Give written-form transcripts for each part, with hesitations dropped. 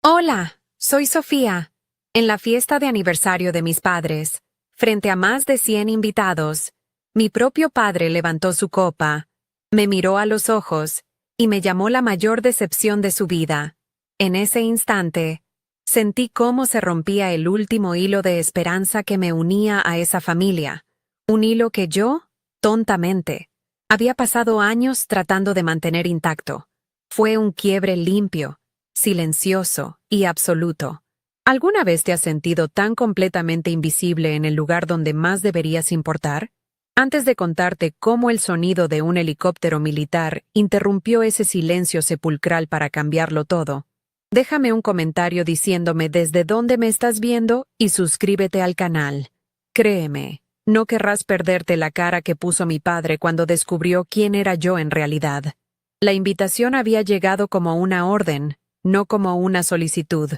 Hola, soy Sofía. En la fiesta de aniversario de mis padres, frente a más de 100 invitados, mi propio padre levantó su copa, me miró a los ojos y me llamó la mayor decepción de su vida. En ese instante, sentí cómo se rompía el último hilo de esperanza que me unía a esa familia, un hilo que yo, tontamente, había pasado años tratando de mantener intacto. Fue un quiebre limpio, silencioso y absoluto. ¿Alguna vez te has sentido tan completamente invisible en el lugar donde más deberías importar? Antes de contarte cómo el sonido de un helicóptero militar interrumpió ese silencio sepulcral para cambiarlo todo, déjame un comentario diciéndome desde dónde me estás viendo y suscríbete al canal. Créeme, no querrás perderte la cara que puso mi padre cuando descubrió quién era yo en realidad. La invitación había llegado como una orden, no como una solicitud.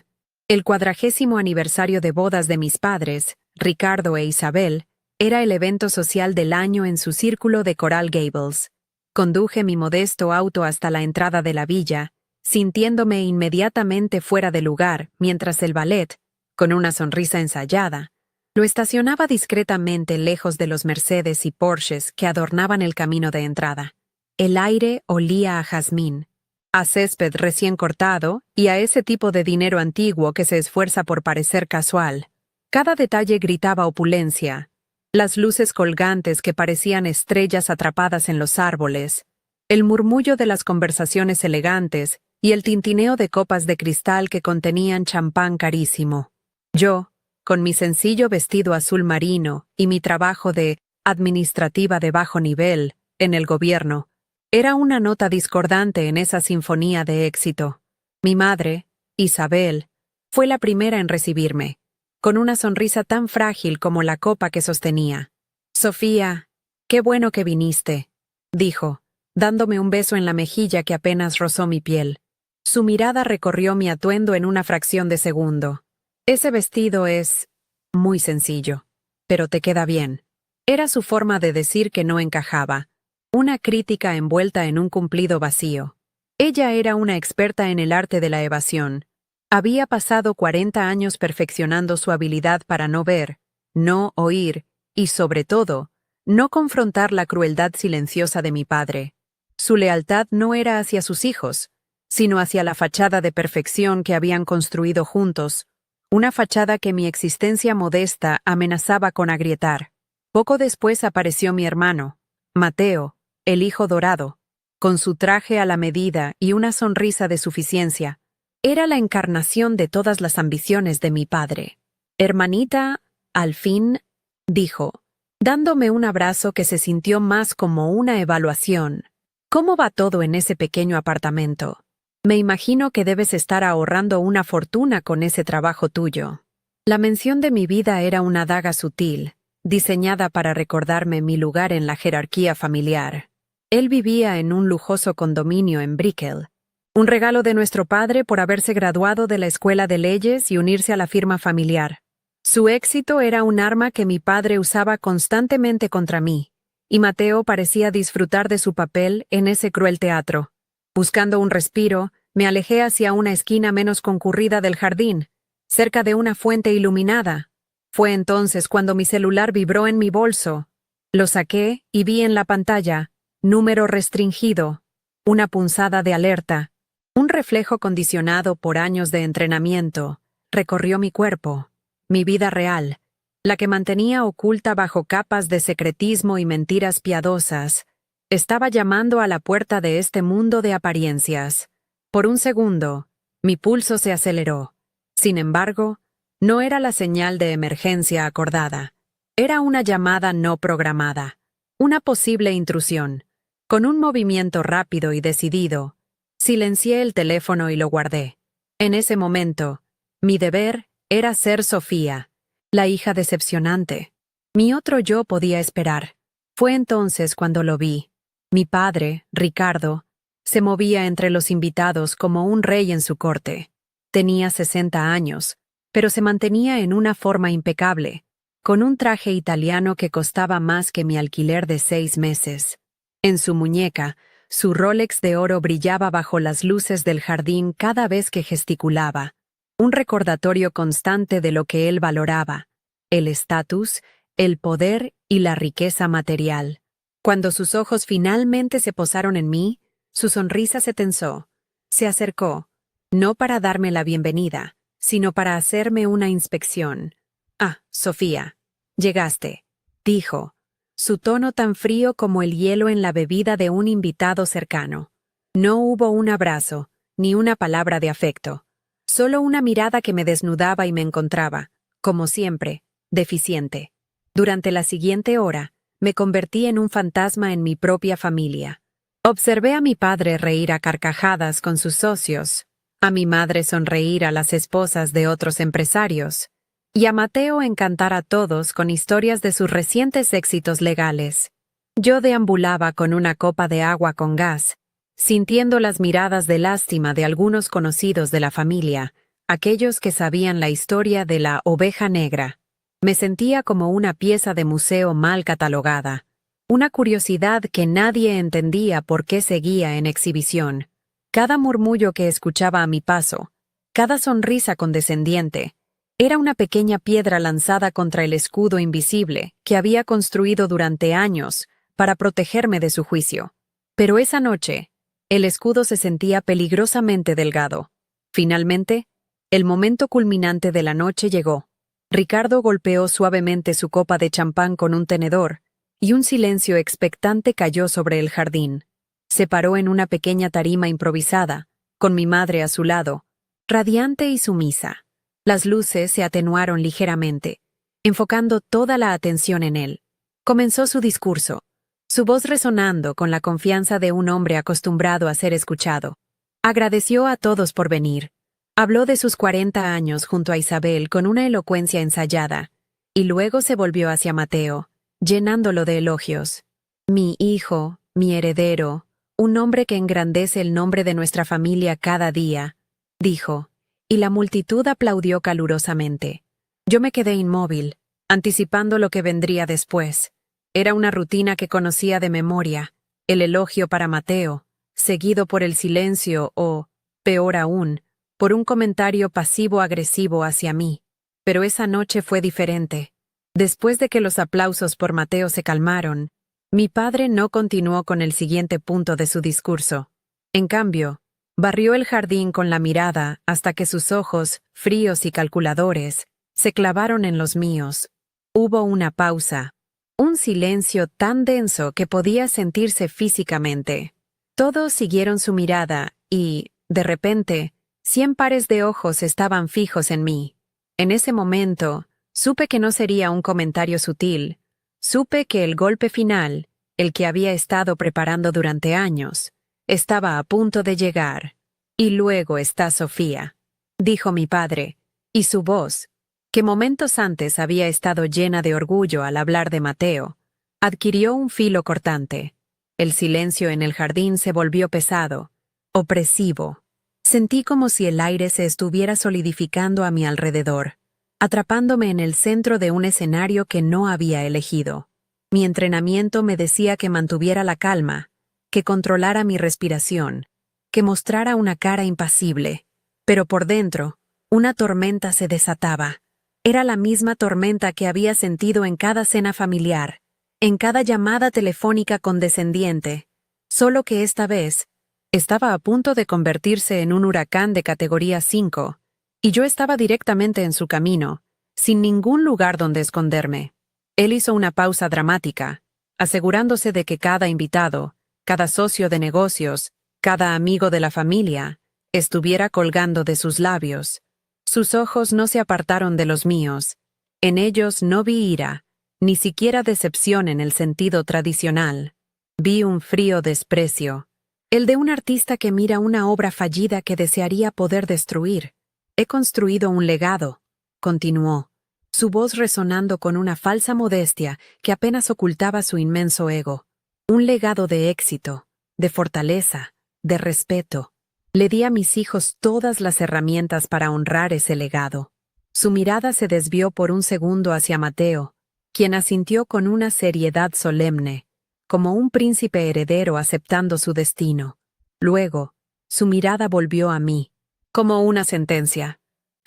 El 40º aniversario de bodas de mis padres, Ricardo e Isabel, era el evento social del año en su círculo de Coral Gables. Conduje mi modesto auto hasta la entrada de la villa, sintiéndome inmediatamente fuera de lugar mientras el valet, con una sonrisa ensayada, lo estacionaba discretamente lejos de los Mercedes y Porsches que adornaban el camino de entrada. El aire olía a jazmín, a césped recién cortado y a ese tipo de dinero antiguo que se esfuerza por parecer casual. Cada detalle gritaba opulencia. Las luces colgantes que parecían estrellas atrapadas en los árboles, el murmullo de las conversaciones elegantes y el tintineo de copas de cristal que contenían champán carísimo. Yo, con mi sencillo vestido azul marino y mi trabajo de administrativa de bajo nivel en el gobierno, era una nota discordante en esa sinfonía de éxito. Mi madre, Isabel, fue la primera en recibirme, con una sonrisa tan frágil como la copa que sostenía. «Sofía, qué bueno que viniste», dijo, dándome un beso en la mejilla que apenas rozó mi piel. Su mirada recorrió mi atuendo en una fracción de segundo. «Ese vestido es muy sencillo, pero te queda bien». Era su forma de decir que no encajaba. Una crítica envuelta en un cumplido vacío. Ella era una experta en el arte de la evasión. Había pasado 40 años perfeccionando su habilidad para no ver, no oír y, sobre todo, no confrontar la crueldad silenciosa de mi padre. Su lealtad no era hacia sus hijos, sino hacia la fachada de perfección que habían construido juntos, una fachada que mi existencia modesta amenazaba con agrietar. Poco después apareció mi hermano, Mateo, el hijo dorado, con su traje a la medida y una sonrisa de suficiencia. Era la encarnación de todas las ambiciones de mi padre. «Hermanita, al fin», dijo, dándome un abrazo que se sintió más como una evaluación. «¿Cómo va todo en ese pequeño apartamento? Me imagino que debes estar ahorrando una fortuna con ese trabajo tuyo». La mención de mi vida era una daga sutil, diseñada para recordarme mi lugar en la jerarquía familiar. Él vivía en un lujoso condominio en Brickell, un regalo de nuestro padre por haberse graduado de la escuela de leyes y unirse a la firma familiar. Su éxito era un arma que mi padre usaba constantemente contra mí, y Mateo parecía disfrutar de su papel en ese cruel teatro. Buscando un respiro, me alejé hacia una esquina menos concurrida del jardín, cerca de una fuente iluminada. Fue entonces cuando mi celular vibró en mi bolso. Lo saqué y vi en la pantalla: número restringido, una punzada de alerta. Un reflejo condicionado por años de entrenamiento recorrió mi cuerpo, mi vida real, la que mantenía oculta bajo capas de secretismo y mentiras piadosas, estaba llamando a la puerta de este mundo de apariencias. Por un segundo, mi pulso se aceleró. Sin embargo, no era la señal de emergencia acordada. Era una llamada no programada, una posible intrusión. Con un movimiento rápido y decidido, silencié el teléfono y lo guardé. En ese momento, mi deber era ser Sofía, la hija decepcionante. Mi otro yo podía esperar. Fue entonces cuando lo vi. Mi padre, Ricardo, se movía entre los invitados como un rey en su corte. Tenía 60 años, pero se mantenía en una forma impecable, con un traje italiano que costaba más que mi alquiler de 6 meses. En su muñeca, su Rolex de oro brillaba bajo las luces del jardín cada vez que gesticulaba. un recordatorio constante de lo que él valoraba, el estatus, el poder y la riqueza material. Cuando sus ojos finalmente se posaron en mí, su sonrisa se tensó. Se acercó, no para darme la bienvenida, sino para hacerme una inspección. «Ah, Sofía, llegaste», dijo, su tono tan frío como el hielo en la bebida de un invitado cercano. No hubo un abrazo, ni una palabra de afecto. Solo una mirada que me desnudaba y me encontraba, como siempre, deficiente. Durante la siguiente hora, me convertí en un fantasma en mi propia familia. Observé a mi padre reír a carcajadas con sus socios, a mi madre sonreír a las esposas de otros empresarios, y a Mateo encantar a todos con historias de sus recientes éxitos legales. Yo deambulaba con una copa de agua con gas, sintiendo las miradas de lástima de algunos conocidos de la familia, aquellos que sabían la historia de la oveja negra. Me sentía como una pieza de museo mal catalogada, una curiosidad que nadie entendía por qué seguía en exhibición. Cada murmullo que escuchaba a mi paso, cada sonrisa condescendiente, era una pequeña piedra lanzada contra el escudo invisible que había construido durante años para protegerme de su juicio. Pero esa noche, el escudo se sentía peligrosamente delgado. Finalmente, el momento culminante de la noche llegó. Ricardo golpeó suavemente su copa de champán con un tenedor, y un silencio expectante cayó sobre el jardín. Se paró en una pequeña tarima improvisada, con mi madre a su lado, radiante y sumisa. Las luces se atenuaron ligeramente, enfocando toda la atención en él. Comenzó su discurso, su voz resonando con la confianza de un hombre acostumbrado a ser escuchado. Agradeció a todos por venir. Habló de sus 40 años junto a Isabel con una elocuencia ensayada, y luego se volvió hacia Mateo, llenándolo de elogios. «Mi hijo, mi heredero, un hombre que engrandece el nombre de nuestra familia cada día», dijo, y la multitud aplaudió calurosamente. Yo me quedé inmóvil, anticipando lo que vendría después. Era una rutina que conocía de memoria, el elogio para Mateo, seguido por el silencio o, peor aún, por un comentario pasivo-agresivo hacia mí. Pero esa noche fue diferente. Después de que los aplausos por Mateo se calmaron, mi padre no continuó con el siguiente punto de su discurso. En cambio, barrió el jardín con la mirada hasta que sus ojos, fríos y calculadores, se clavaron en los míos. Hubo una pausa, un silencio tan denso que podía sentirse físicamente. Todos siguieron su mirada y, de repente, 100 pares de ojos estaban fijos en mí. En ese momento, supe que no sería un comentario sutil. Supe que el golpe final, el que había estado preparando durante años, estaba a punto de llegar. «Y luego está Sofía», dijo mi padre, y su voz, que momentos antes había estado llena de orgullo al hablar de Mateo, adquirió un filo cortante. El silencio en el jardín se volvió pesado, opresivo. Sentí como si el aire se estuviera solidificando a mi alrededor, atrapándome en el centro de un escenario que no había elegido. Mi entrenamiento me decía que mantuviera la calma, que controlara mi respiración, que mostrara una cara impasible. Pero por dentro, una tormenta se desataba. Era la misma tormenta que había sentido en cada cena familiar, en cada llamada telefónica condescendiente, solo que esta vez estaba a punto de convertirse en un huracán de categoría 5, y yo estaba directamente en su camino, sin ningún lugar donde esconderme. Él hizo una pausa dramática, asegurándose de que cada invitado, cada socio de negocios, cada amigo de la familia, estuviera colgando de sus labios. Sus ojos no se apartaron de los míos. En ellos no vi ira, ni siquiera decepción en el sentido tradicional. Vi un frío desprecio, el de un artista que mira una obra fallida que desearía poder destruir. «He construido un legado», continuó, su voz resonando con una falsa modestia que apenas ocultaba su inmenso ego. «Un legado de éxito, de fortaleza, de respeto. Le di a mis hijos todas las herramientas para honrar ese legado». Su mirada se desvió por un segundo hacia Mateo, quien asintió con una seriedad solemne, como un príncipe heredero aceptando su destino. Luego, su mirada volvió a mí, como una sentencia.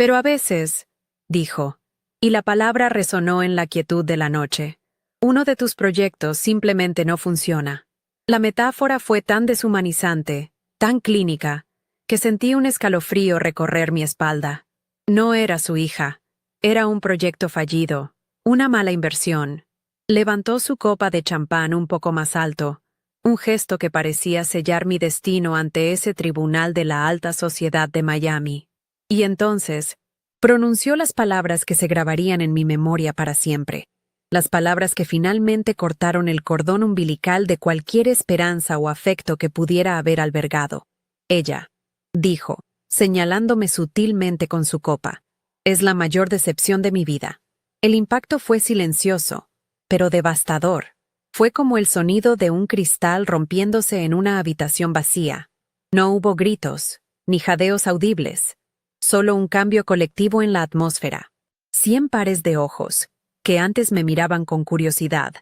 Pero a veces, dijo, y la palabra resonó en la quietud de la noche, uno de tus proyectos simplemente no funciona. La metáfora fue tan deshumanizante, tan clínica, que sentí un escalofrío recorrer mi espalda. No era su hija. Era un proyecto fallido, una mala inversión. Levantó su copa de champán un poco más alto, un gesto que parecía sellar mi destino ante ese tribunal de la alta sociedad de Miami. Y entonces, pronunció las palabras que se grabarían en mi memoria para siempre. Las palabras que finalmente cortaron el cordón umbilical de cualquier esperanza o afecto que pudiera haber albergado. Ella, dijo, señalándome sutilmente con su copa, es la mayor decepción de mi vida. El impacto fue silencioso, pero devastador. Fue como el sonido de un cristal rompiéndose en una habitación vacía. No hubo gritos, ni jadeos audibles, solo un cambio colectivo en la atmósfera. 100 pares de ojos, que antes me miraban con curiosidad,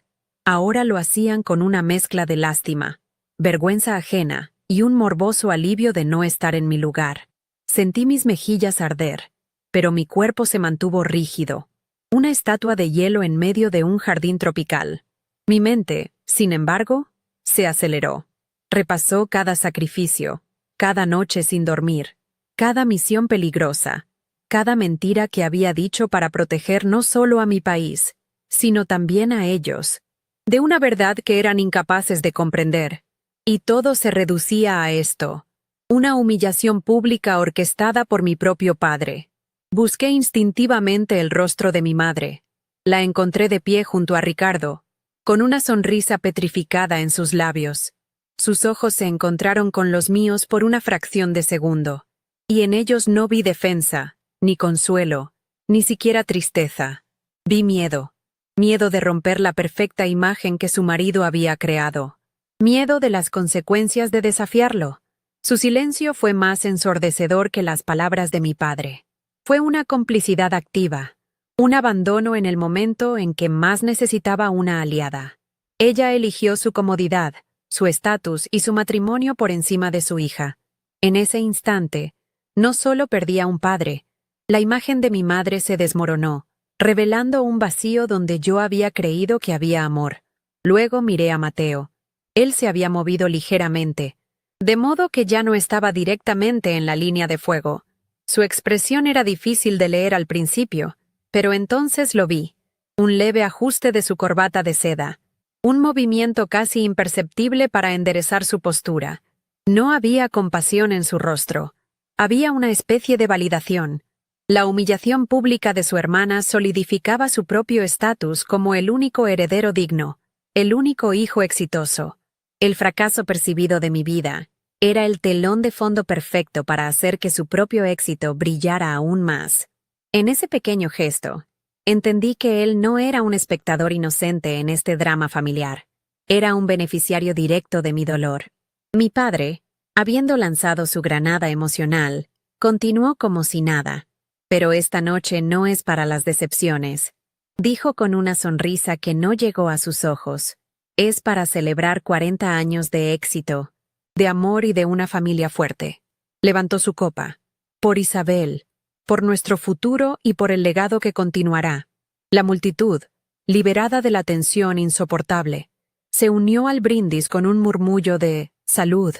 ahora lo hacían con una mezcla de lástima, vergüenza ajena y un morboso alivio de no estar en mi lugar. Sentí mis mejillas arder, pero mi cuerpo se mantuvo rígido, una estatua de hielo en medio de un jardín tropical. Mi mente, sin embargo, se aceleró. Repasó cada sacrificio, cada noche sin dormir, cada misión peligrosa, cada mentira que había dicho para proteger no solo a mi país, sino también a ellos, de una verdad que eran incapaces de comprender. Y todo se reducía a esto, una humillación pública orquestada por mi propio padre. Busqué instintivamente el rostro de mi madre. La encontré de pie junto a Ricardo, con una sonrisa petrificada en sus labios. Sus ojos se encontraron con los míos por una fracción de segundo, y en ellos no vi defensa, ni consuelo, ni siquiera tristeza. Vi miedo. Miedo de romper la perfecta imagen que su marido había creado. Miedo de las consecuencias de desafiarlo. Su silencio fue más ensordecedor que las palabras de mi padre. Fue una complicidad activa, un abandono en el momento en que más necesitaba una aliada. Ella eligió su comodidad, su estatus y su matrimonio por encima de su hija. En ese instante, no solo perdí a un padre, la imagen de mi madre se desmoronó, revelando un vacío donde yo había creído que había amor. Luego miré a Mateo. Él se había movido ligeramente, de modo que ya no estaba directamente en la línea de fuego. Su expresión era difícil de leer al principio, pero entonces lo vi. Un leve ajuste de su corbata de seda, un movimiento casi imperceptible para enderezar su postura. No había compasión en su rostro. Había una especie de validación. La humillación pública de su hermana solidificaba su propio estatus como el único heredero digno, el único hijo exitoso. El fracaso percibido de mi vida era el telón de fondo perfecto para hacer que su propio éxito brillara aún más. En ese pequeño gesto, entendí que él no era un espectador inocente en este drama familiar. Era un beneficiario directo de mi dolor. Mi padre, habiendo lanzado su granada emocional, continuó como si nada. Pero esta noche no es para las decepciones, dijo con una sonrisa que no llegó a sus ojos. Es para celebrar 40 años de éxito, de amor y de una familia fuerte. Levantó su copa. Por Isabel, por nuestro futuro y por el legado que continuará. La multitud, liberada de la tensión insoportable, se unió al brindis con un murmullo de «salud».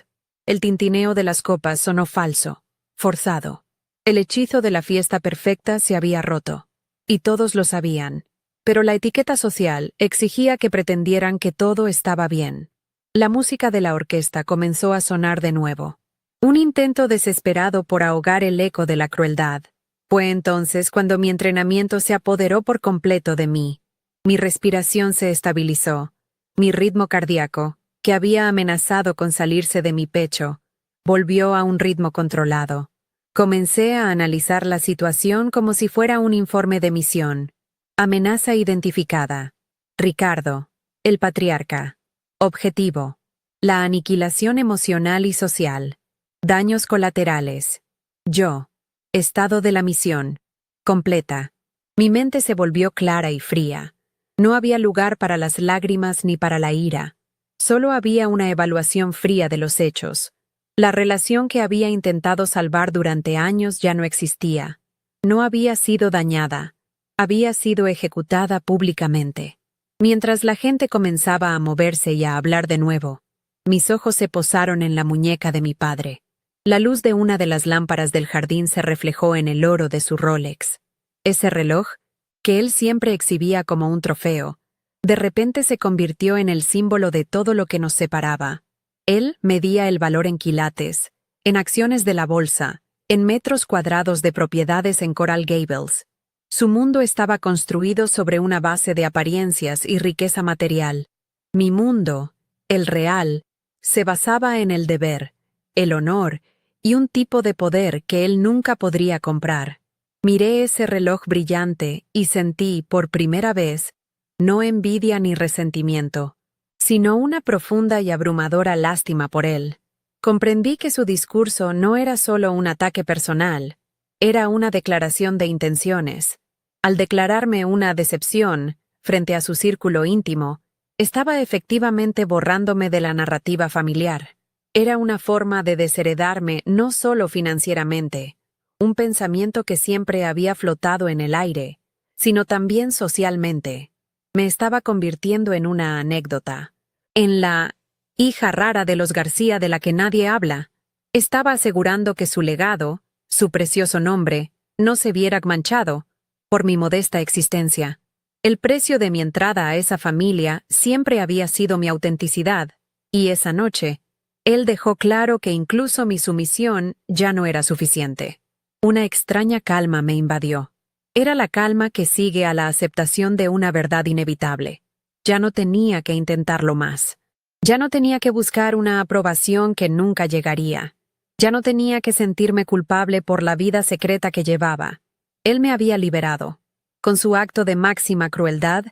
El tintineo de las copas sonó falso, forzado. El hechizo de la fiesta perfecta se había roto. Y todos lo sabían. Pero la etiqueta social exigía que pretendieran que todo estaba bien. La música de la orquesta comenzó a sonar de nuevo. Un intento desesperado por ahogar el eco de la crueldad. Fue entonces cuando mi entrenamiento se apoderó por completo de mí. Mi respiración se estabilizó. Mi ritmo cardíaco, que había amenazado con salirse de mi pecho, volvió a un ritmo controlado. Comencé a analizar la situación como si fuera un informe de misión. Amenaza identificada. Ricardo, el patriarca. Objetivo: la aniquilación emocional y social. Daños colaterales. Yo. Estado de la misión. Completa. Mi mente se volvió clara y fría. No había lugar para las lágrimas ni para la ira. Solo había una evaluación fría de los hechos. La relación que había intentado salvar durante años ya no existía. No había sido dañada, había sido ejecutada públicamente. Mientras la gente comenzaba a moverse y a hablar de nuevo, mis ojos se posaron en la muñeca de mi padre. La luz de una de las lámparas del jardín se reflejó en el oro de su Rolex. Ese reloj, que él siempre exhibía como un trofeo, de repente se convirtió en el símbolo de todo lo que nos separaba. Él medía el valor en quilates, en acciones de la bolsa, en metros cuadrados de propiedades en Coral Gables. Su mundo estaba construido sobre una base de apariencias y riqueza material. Mi mundo, el real, se basaba en el deber, el honor y un tipo de poder que él nunca podría comprar. Miré ese reloj brillante y sentí, por primera vez, no envidia ni resentimiento, sino una profunda y abrumadora lástima por él. Comprendí que su discurso no era solo un ataque personal, era una declaración de intenciones. Al declararme una decepción frente a su círculo íntimo, estaba efectivamente borrándome de la narrativa familiar. Era una forma de desheredarme no solo financieramente, un pensamiento que siempre había flotado en el aire, sino también socialmente. Me estaba convirtiendo en una anécdota, en la hija rara de los García de la que nadie habla. Estaba asegurando que su legado, su precioso nombre, no se viera manchado por mi modesta existencia. El precio de mi entrada a esa familia siempre había sido mi autenticidad, y esa noche, él dejó claro que incluso mi sumisión ya no era suficiente. Una extraña calma me invadió. Era la calma que sigue a la aceptación de una verdad inevitable. Ya no tenía que intentarlo más. Ya no tenía que buscar una aprobación que nunca llegaría. Ya no tenía que sentirme culpable por la vida secreta que llevaba. Él me había liberado. Con su acto de máxima crueldad,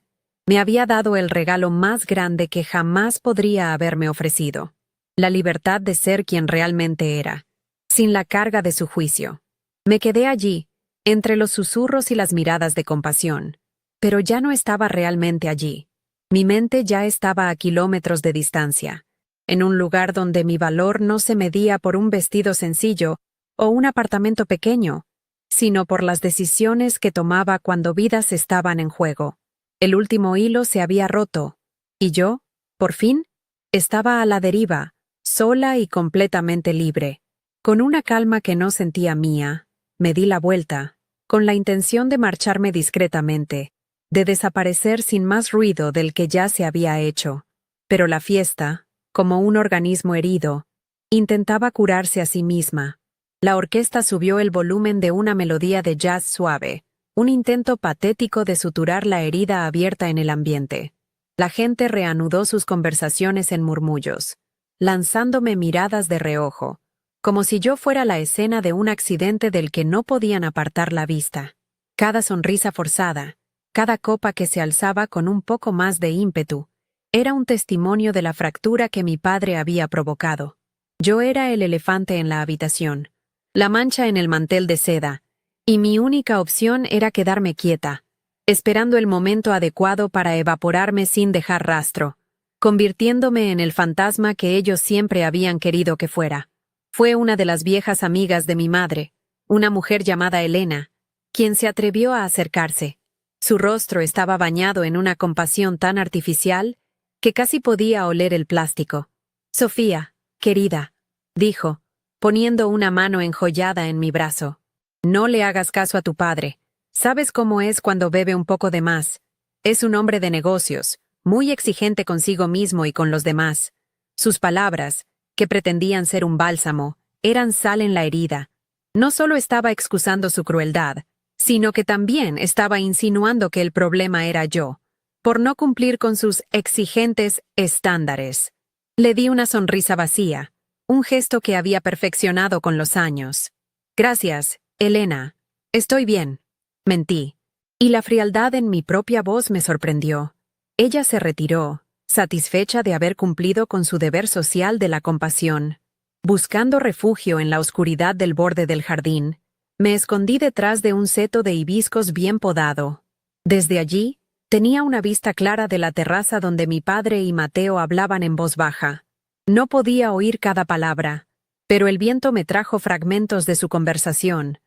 me había dado el regalo más grande que jamás podría haberme ofrecido. La libertad de ser quien realmente era, sin la carga de su juicio. Me quedé allí, entre los susurros y las miradas de compasión, pero ya no estaba realmente allí. Mi mente ya estaba a kilómetros de distancia, en un lugar donde mi valor no se medía por un vestido sencillo o un apartamento pequeño, sino por las decisiones que tomaba cuando vidas estaban en juego. El último hilo se había roto, y yo, por fin, estaba a la deriva, sola y completamente libre. Con una calma que no sentía mía, me di la vuelta, con la intención de marcharme discretamente, de desaparecer sin más ruido del que ya se había hecho. Pero la fiesta, como un organismo herido, intentaba curarse a sí misma. La orquesta subió el volumen de una melodía de jazz suave, un intento patético de suturar la herida abierta en el ambiente. La gente reanudó sus conversaciones en murmullos, lanzándome miradas de reojo, como si yo fuera la escena de un accidente del que no podían apartar la vista. Cada sonrisa forzada, cada copa que se alzaba con un poco más de ímpetu, era un testimonio de la fractura que mi padre había provocado. Yo era el elefante en la habitación, la mancha en el mantel de seda, y mi única opción era quedarme quieta, esperando el momento adecuado para evaporarme sin dejar rastro, convirtiéndome en el fantasma que ellos siempre habían querido que fuera. Fue una de las viejas amigas de mi madre, una mujer llamada Elena, quien se atrevió a acercarse. Su rostro estaba bañado en una compasión tan artificial que casi podía oler el plástico. «Sofía, querida», dijo, poniendo una mano enjollada en mi brazo. «No le hagas caso a tu padre. Sabes cómo es cuando bebe un poco de más. Es un hombre de negocios, muy exigente consigo mismo y con los demás. Sus palabras, que pretendían ser un bálsamo, eran sal en la herida. No solo estaba excusando su crueldad, sino que también estaba insinuando que el problema era yo, por no cumplir con sus exigentes estándares. Le di una sonrisa vacía, un gesto que había perfeccionado con los años. «Gracias, Elena. Estoy bien», mentí. Y la frialdad en mi propia voz me sorprendió. Ella se retiró, satisfecha de haber cumplido con su deber social de la compasión. Buscando refugio en la oscuridad del borde del jardín, me escondí detrás de un seto de hibiscos bien podado. Desde allí, tenía una vista clara de la terraza donde mi padre y Mateo hablaban en voz baja. No podía oír cada palabra, pero el viento me trajo fragmentos de su conversación,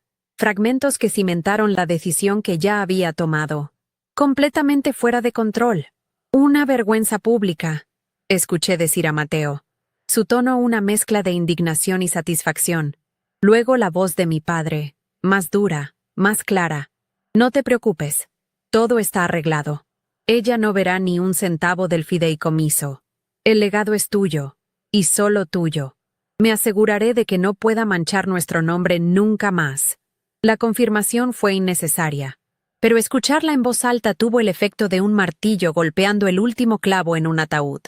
fragmentos que cimentaron la decisión que ya había tomado. Completamente fuera de control. Una vergüenza pública, escuché decir a Mateo. Su tono una mezcla de indignación y satisfacción. Luego la voz de mi padre, más dura, más clara. No te preocupes. Todo está arreglado. Ella no verá ni un centavo del fideicomiso. El legado es tuyo, y solo tuyo. Me aseguraré de que no pueda manchar nuestro nombre nunca más. La confirmación fue innecesaria, pero escucharla en voz alta tuvo el efecto de un martillo golpeando el último clavo en un ataúd.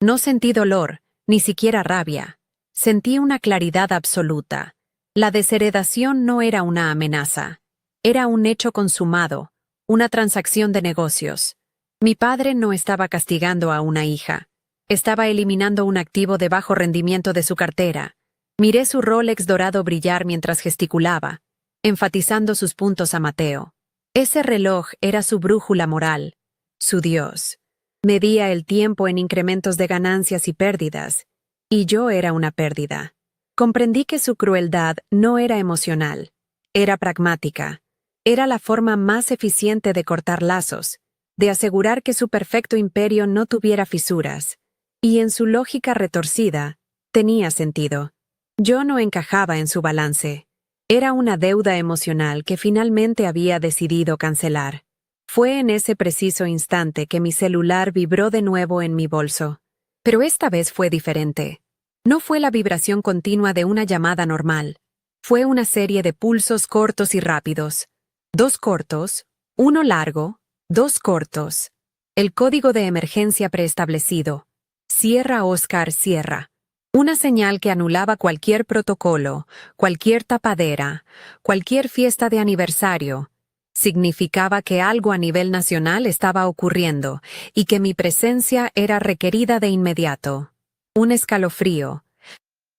No sentí dolor, ni siquiera rabia. Sentí una claridad absoluta. La desheredación no era una amenaza. Era un hecho consumado, una transacción de negocios. Mi padre no estaba castigando a una hija. Estaba eliminando un activo de bajo rendimiento de su cartera. Miré su Rolex dorado brillar mientras gesticulaba, enfatizando sus puntos a Mateo. Ese reloj era su brújula moral, su Dios. Medía el tiempo en incrementos de ganancias y pérdidas, y yo era una pérdida. Comprendí que su crueldad no era emocional, era pragmática. Era la forma más eficiente de cortar lazos, de asegurar que su perfecto imperio no tuviera fisuras, y en su lógica retorcida, tenía sentido. Yo no encajaba en su balance. Era una deuda emocional que finalmente había decidido cancelar. Fue en ese preciso instante que mi celular vibró de nuevo en mi bolso. Pero esta vez fue diferente. No fue la vibración continua de una llamada normal. Fue una serie de pulsos cortos y rápidos. 2 cortos, 1 largo, 2 cortos. El código de emergencia preestablecido. Cierra Oscar, cierra. Una señal que anulaba cualquier protocolo, cualquier tapadera, cualquier fiesta de aniversario. Significaba que algo a nivel nacional estaba ocurriendo y que mi presencia era requerida de inmediato. Un escalofrío.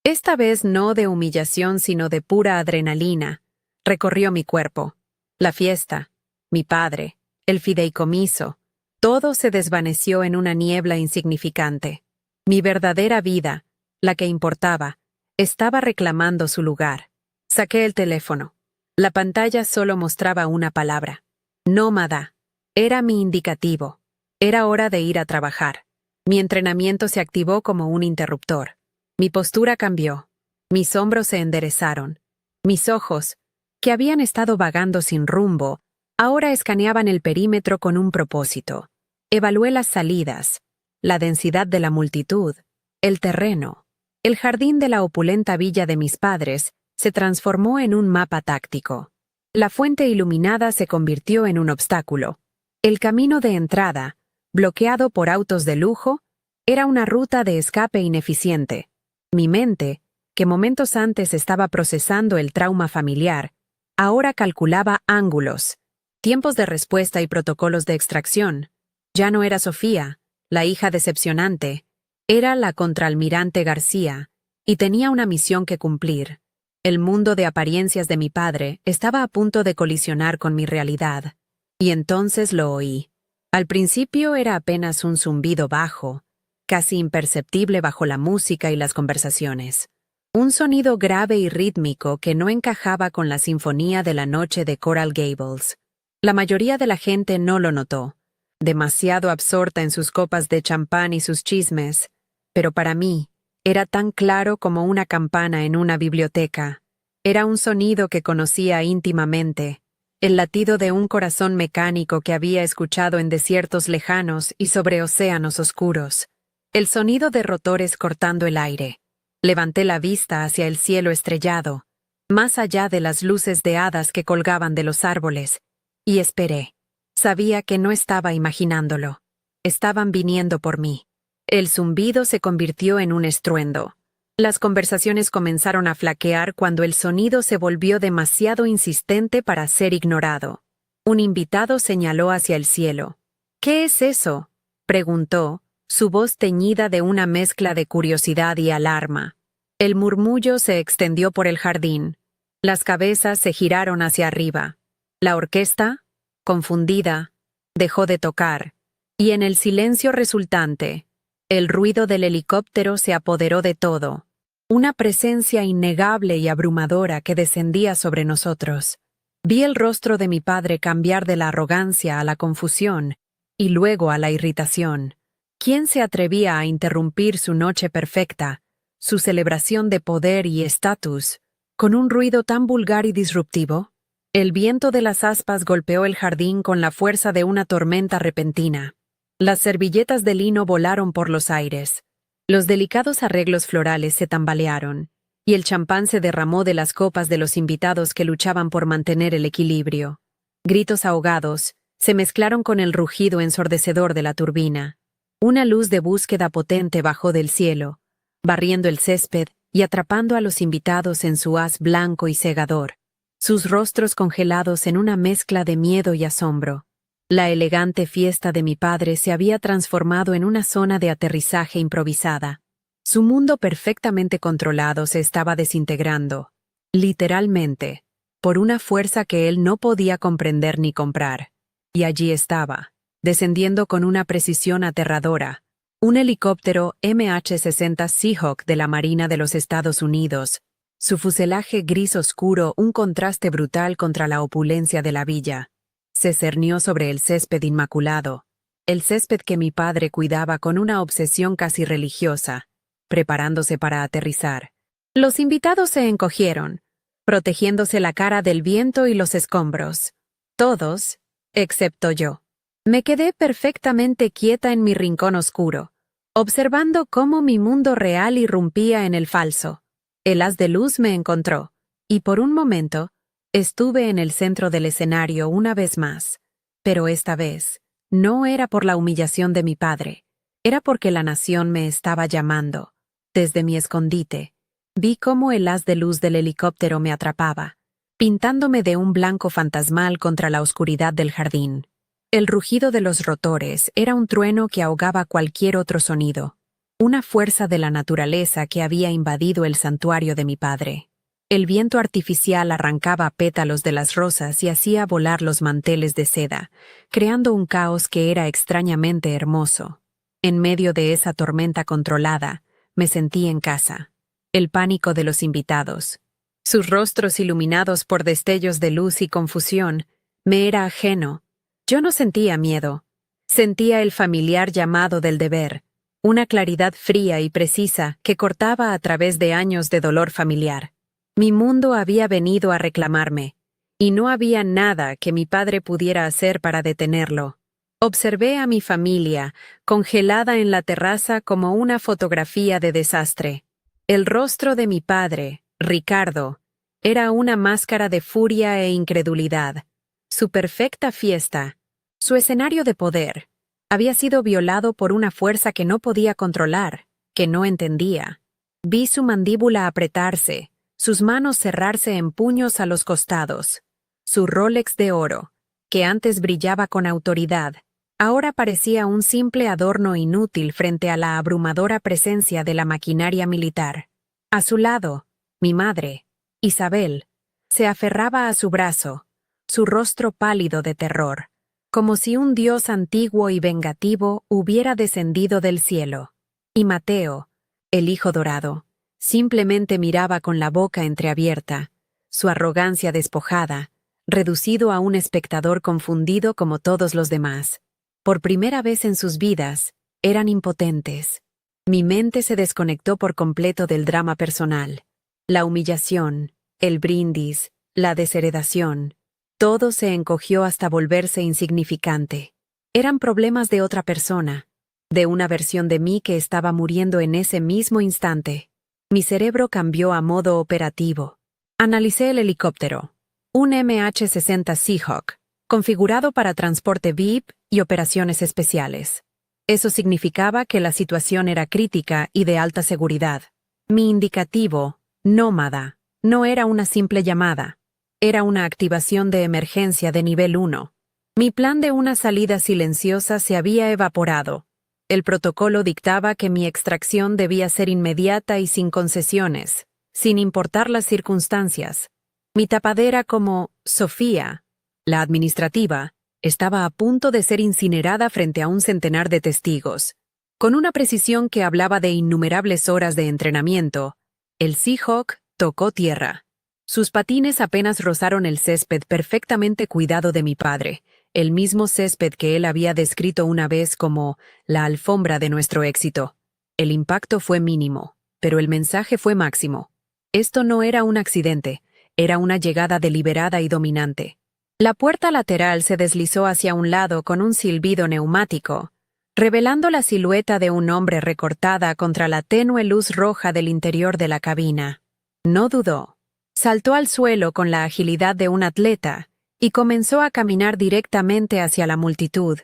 Esta vez no de humillación sino de pura adrenalina. Recorrió mi cuerpo. La fiesta, mi padre, el fideicomiso. Todo se desvaneció en una niebla insignificante. Mi verdadera vida, la que importaba, estaba reclamando su lugar. Saqué el teléfono. La pantalla solo mostraba una palabra. Nómada. Era mi indicativo. Era hora de ir a trabajar. Mi entrenamiento se activó como un interruptor. Mi postura cambió. Mis hombros se enderezaron. Mis ojos, que habían estado vagando sin rumbo, ahora escaneaban el perímetro con un propósito. Evalué las salidas, la densidad de la multitud, el terreno. El jardín de la opulenta villa de mis padres se transformó en un mapa táctico. La fuente iluminada se convirtió en un obstáculo. El camino de entrada, bloqueado por autos de lujo, era una ruta de escape ineficiente. Mi mente, que momentos antes estaba procesando el trauma familiar, ahora calculaba ángulos, tiempos de respuesta y protocolos de extracción. Ya no era Sofía, la hija decepcionante, era la contraalmirante García, y tenía una misión que cumplir. El mundo de apariencias de mi padre estaba a punto de colisionar con mi realidad. Y entonces lo oí. Al principio era apenas un zumbido bajo, casi imperceptible bajo la música y las conversaciones. Un sonido grave y rítmico que no encajaba con la sinfonía de la noche de Coral Gables. La mayoría de la gente no lo notó, demasiado absorta en sus copas de champán y sus chismes, pero para mí era tan claro como una campana en una biblioteca. Era un sonido que conocía íntimamente, el latido de un corazón mecánico que había escuchado en desiertos lejanos y sobre océanos oscuros. El sonido de rotores cortando el aire. Levanté la vista hacia el cielo estrellado, más allá de las luces de hadas que colgaban de los árboles, y esperé. Sabía que no estaba imaginándolo. Estaban viniendo por mí. El zumbido se convirtió en un estruendo. Las conversaciones comenzaron a flaquear cuando el sonido se volvió demasiado insistente para ser ignorado. Un invitado señaló hacia el cielo. «¿Qué es eso?», preguntó, su voz teñida de una mezcla de curiosidad y alarma. El murmullo se extendió por el jardín. Las cabezas se giraron hacia arriba. La orquesta, confundida, dejó de tocar, y en el silencio resultante, el ruido del helicóptero se apoderó de todo, una presencia innegable y abrumadora que descendía sobre nosotros. Vi el rostro de mi padre cambiar de la arrogancia a la confusión y luego a la irritación. ¿Quién se atrevía a interrumpir su noche perfecta, su celebración de poder y estatus, con un ruido tan vulgar y disruptivo? El viento de las aspas golpeó el jardín con la fuerza de una tormenta repentina. Las servilletas de lino volaron por los aires. Los delicados arreglos florales se tambalearon, y el champán se derramó de las copas de los invitados que luchaban por mantener el equilibrio. Gritos ahogados se mezclaron con el rugido ensordecedor de la turbina. Una luz de búsqueda potente bajó del cielo, barriendo el césped y atrapando a los invitados en su haz blanco y cegador, sus rostros congelados en una mezcla de miedo y asombro. La elegante fiesta de mi padre se había transformado en una zona de aterrizaje improvisada. Su mundo perfectamente controlado se estaba desintegrando, literalmente, por una fuerza que él no podía comprender ni comprar. Y allí estaba, descendiendo con una precisión aterradora, un helicóptero MH-60 Seahawk de la Marina de los Estados Unidos, su fuselaje gris oscuro un contraste brutal contra la opulencia de la villa. Se cernió sobre el césped inmaculado, el césped que mi padre cuidaba con una obsesión casi religiosa, preparándose para aterrizar. Los invitados se encogieron, protegiéndose la cara del viento y los escombros. Todos, excepto yo. Me quedé perfectamente quieta en mi rincón oscuro, observando cómo mi mundo real irrumpía en el falso. El haz de luz me encontró, y por un momento, estuve en el centro del escenario una vez más. Pero esta vez, no era por la humillación de mi padre, era porque la nación me estaba llamando. Desde mi escondite, vi cómo el haz de luz del helicóptero me atrapaba, pintándome de un blanco fantasmal contra la oscuridad del jardín. El rugido de los rotores era un trueno que ahogaba cualquier otro sonido, una fuerza de la naturaleza que había invadido el santuario de mi padre. El viento artificial arrancaba pétalos de las rosas y hacía volar los manteles de seda, creando un caos que era extrañamente hermoso. En medio de esa tormenta controlada, me sentí en casa. El pánico de los invitados, sus rostros iluminados por destellos de luz y confusión, me era ajeno. Yo no sentía miedo. Sentía el familiar llamado del deber, una claridad fría y precisa que cortaba a través de años de dolor familiar. Mi mundo había venido a reclamarme, y no había nada que mi padre pudiera hacer para detenerlo. Observé a mi familia, congelada en la terraza como una fotografía de desastre. El rostro de mi padre, Ricardo, era una máscara de furia e incredulidad. Su perfecta fiesta, su escenario de poder, había sido violado por una fuerza que no podía controlar, que no entendía. Vi su mandíbula apretarse, sus manos cerrarse en puños a los costados. Su Rolex de oro, que antes brillaba con autoridad, ahora parecía un simple adorno inútil frente a la abrumadora presencia de la maquinaria militar. A su lado, mi madre, Isabel, se aferraba a su brazo, su rostro pálido de terror, como si un dios antiguo y vengativo hubiera descendido del cielo. Y Mateo, el hijo dorado, simplemente miraba con la boca entreabierta, su arrogancia despojada, reducido a un espectador confundido como todos los demás. Por primera vez en sus vidas, eran impotentes. Mi mente se desconectó por completo del drama personal. La humillación, el brindis, la desheredación, todo se encogió hasta volverse insignificante. Eran problemas de otra persona, de una versión de mí que estaba muriendo en ese mismo instante. Mi cerebro cambió a modo operativo. Analicé el helicóptero, un MH-60 Seahawk, configurado para transporte VIP y operaciones especiales. Eso significaba que la situación era crítica y de alta seguridad. Mi indicativo, nómada, no era una simple llamada. Era una activación de emergencia de nivel 1. Mi plan de una salida silenciosa se había evaporado. El protocolo dictaba que mi extracción debía ser inmediata y sin concesiones, sin importar las circunstancias. Mi tapadera como Sofía, la administrativa, estaba a punto de ser incinerada frente a un centenar de testigos. Con una precisión que hablaba de innumerables horas de entrenamiento, el Seahawk tocó tierra. Sus patines apenas rozaron el césped perfectamente cuidado de mi padre, el mismo césped que él había descrito una vez como la alfombra de nuestro éxito. El impacto fue mínimo, pero el mensaje fue máximo. Esto no era un accidente, era una llegada deliberada y dominante. La puerta lateral se deslizó hacia un lado con un silbido neumático, revelando la silueta de un hombre recortada contra la tenue luz roja del interior de la cabina. No dudó. Saltó al suelo con la agilidad de un atleta y comenzó a caminar directamente hacia la multitud,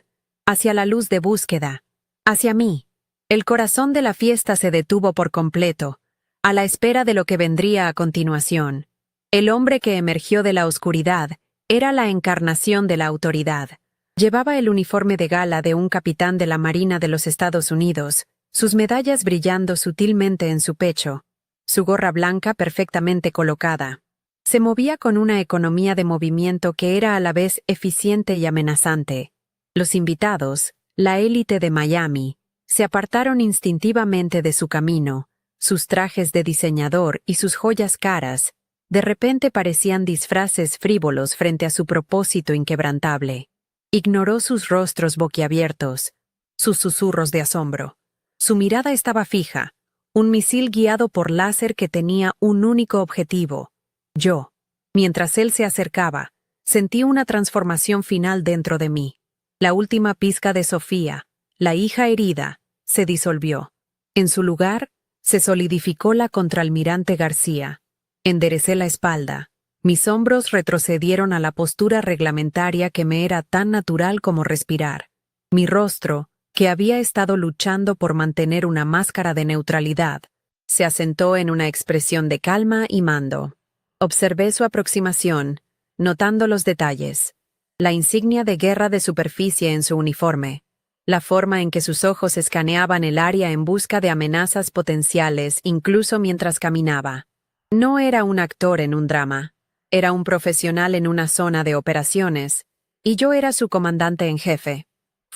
hacia la luz de búsqueda, hacia mí. El corazón de la fiesta se detuvo por completo, a la espera de lo que vendría a continuación. El hombre que emergió de la oscuridad era la encarnación de la autoridad. Llevaba el uniforme de gala de un capitán de la Marina de los Estados Unidos, sus medallas brillando sutilmente en su pecho, su gorra blanca perfectamente colocada. Se movía con una economía de movimiento que era a la vez eficiente y amenazante. Los invitados, la élite de Miami, se apartaron instintivamente de su camino. Sus trajes de diseñador y sus joyas caras, de repente parecían disfraces frívolos frente a su propósito inquebrantable. Ignoró sus rostros boquiabiertos, sus susurros de asombro. Su mirada estaba fija, un misil guiado por láser que tenía un único objetivo. Yo. Mientras él se acercaba, sentí una transformación final dentro de mí. La última pizca de Sofía, la hija herida, se disolvió. En su lugar, se solidificó la contraalmirante García. Enderecé la espalda. Mis hombros retrocedieron a la postura reglamentaria que me era tan natural como respirar. Mi rostro, que había estado luchando por mantener una máscara de neutralidad, se asentó en una expresión de calma y mando. Observé su aproximación, notando los detalles. La insignia de guerra de superficie en su uniforme. La forma en que sus ojos escaneaban el área en busca de amenazas potenciales incluso mientras caminaba. No era un actor en un drama. Era un profesional en una zona de operaciones, y yo era su comandante en jefe.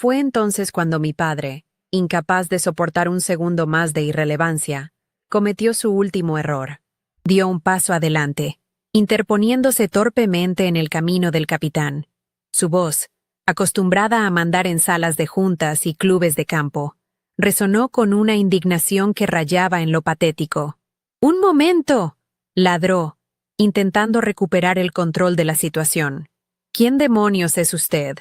Fue entonces cuando mi padre, incapaz de soportar un segundo más de irrelevancia, cometió su último error. Dio un paso adelante, interponiéndose torpemente en el camino del capitán. Su voz, acostumbrada a mandar en salas de juntas y clubes de campo, resonó con una indignación que rayaba en lo patético. ¡Un momento!, ladró, intentando recuperar el control de la situación. ¿Quién demonios es usted?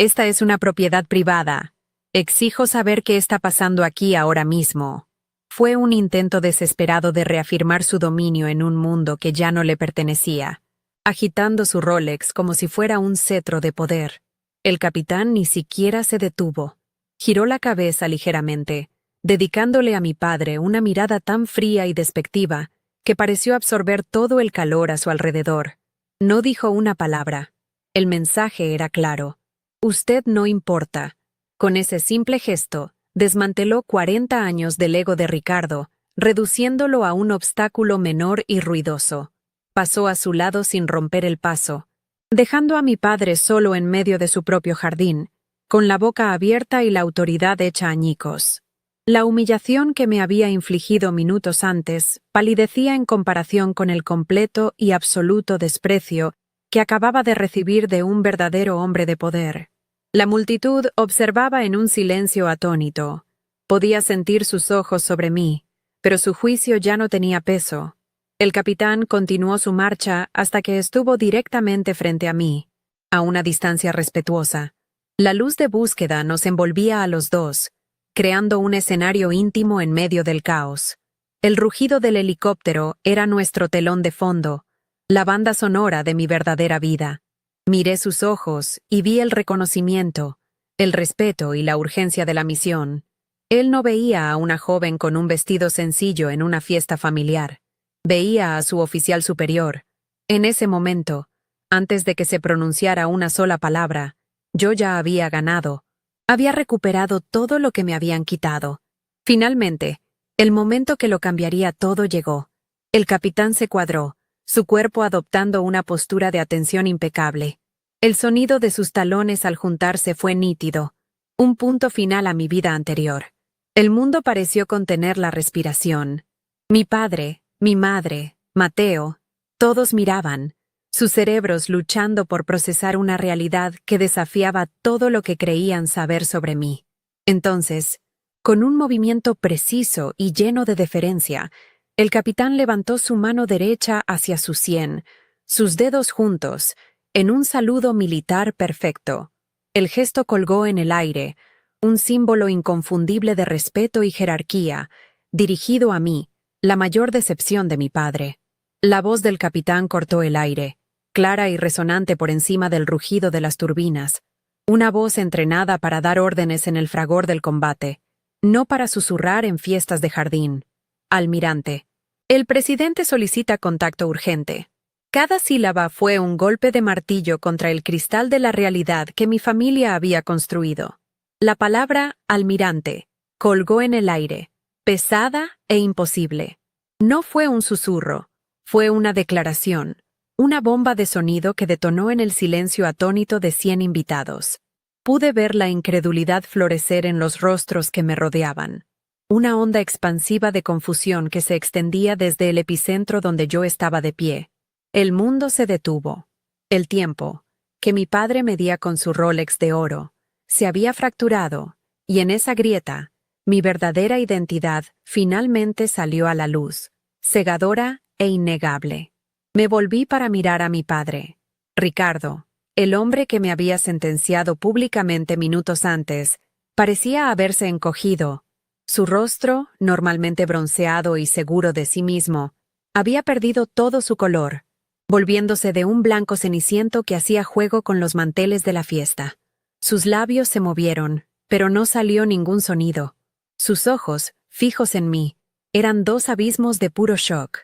Esta es una propiedad privada. Exijo saber qué está pasando aquí ahora mismo. Fue un intento desesperado de reafirmar su dominio en un mundo que ya no le pertenecía, agitando su Rolex como si fuera un cetro de poder. El capitán ni siquiera se detuvo. Giró la cabeza ligeramente, dedicándole a mi padre una mirada tan fría y despectiva que pareció absorber todo el calor a su alrededor. No dijo una palabra. El mensaje era claro. Usted no importa. Con ese simple gesto, desmanteló 40 años del ego de Ricardo, reduciéndolo a un obstáculo menor y ruidoso. Pasó a su lado sin romper el paso, dejando a mi padre solo en medio de su propio jardín, con la boca abierta y la autoridad hecha añicos. La humillación que me había infligido minutos antes palidecía en comparación con el completo y absoluto desprecio que acababa de recibir de un verdadero hombre de poder. La multitud observaba en un silencio atónito. Podía sentir sus ojos sobre mí, pero su juicio ya no tenía peso. El capitán continuó su marcha hasta que estuvo directamente frente a mí, a una distancia respetuosa. La luz de búsqueda nos envolvía a los dos, creando un escenario íntimo en medio del caos. El rugido del helicóptero era nuestro telón de fondo, la banda sonora de mi verdadera vida. Miré sus ojos y vi el reconocimiento, el respeto y la urgencia de la misión. Él no veía a una joven con un vestido sencillo en una fiesta familiar. Veía a su oficial superior. En ese momento, antes de que se pronunciara una sola palabra, yo ya había ganado. Había recuperado todo lo que me habían quitado. Finalmente, el momento que lo cambiaría todo llegó. El capitán se cuadró, su cuerpo adoptando una postura de atención impecable. El sonido de sus talones al juntarse fue nítido, un punto final a mi vida anterior. El mundo pareció contener la respiración. Mi padre, mi madre, Mateo, Todos miraban, sus cerebros luchando por procesar una realidad que desafiaba todo lo que creían saber sobre mí. Entonces, con un movimiento preciso y lleno de deferencia, el capitán levantó su mano derecha hacia su sien, sus dedos juntos, en un saludo militar perfecto. El gesto colgó en el aire, un símbolo inconfundible de respeto y jerarquía, dirigido a mí, la mayor decepción de mi padre. La voz del capitán cortó el aire, clara y resonante por encima del rugido de las turbinas, una voz entrenada para dar órdenes en el fragor del combate, no para susurrar en fiestas de jardín. Almirante. El presidente solicita contacto urgente. Cada sílaba fue un golpe de martillo contra el cristal de la realidad que mi familia había construido. La palabra almirante colgó en el aire, pesada e imposible. No fue un susurro, fue una declaración, una bomba de sonido que detonó en el silencio atónito de 100 invitados. Pude ver la incredulidad florecer en los rostros que me rodeaban. Una onda expansiva de confusión que se extendía desde el epicentro donde yo estaba de pie. El mundo se detuvo. El tiempo, que mi padre medía con su Rolex de oro, se había fracturado, y en esa grieta, mi verdadera identidad finalmente salió a la luz, cegadora e innegable. Me volví para mirar a mi padre. Ricardo, el hombre que me había sentenciado públicamente minutos antes, parecía haberse encogido. Su rostro, normalmente bronceado y seguro de sí mismo, había perdido todo su color, volviéndose de un blanco ceniciento que hacía juego con los manteles de la fiesta. Sus labios se movieron, pero no salió ningún sonido. Sus ojos, fijos en mí, eran dos abismos de puro shock.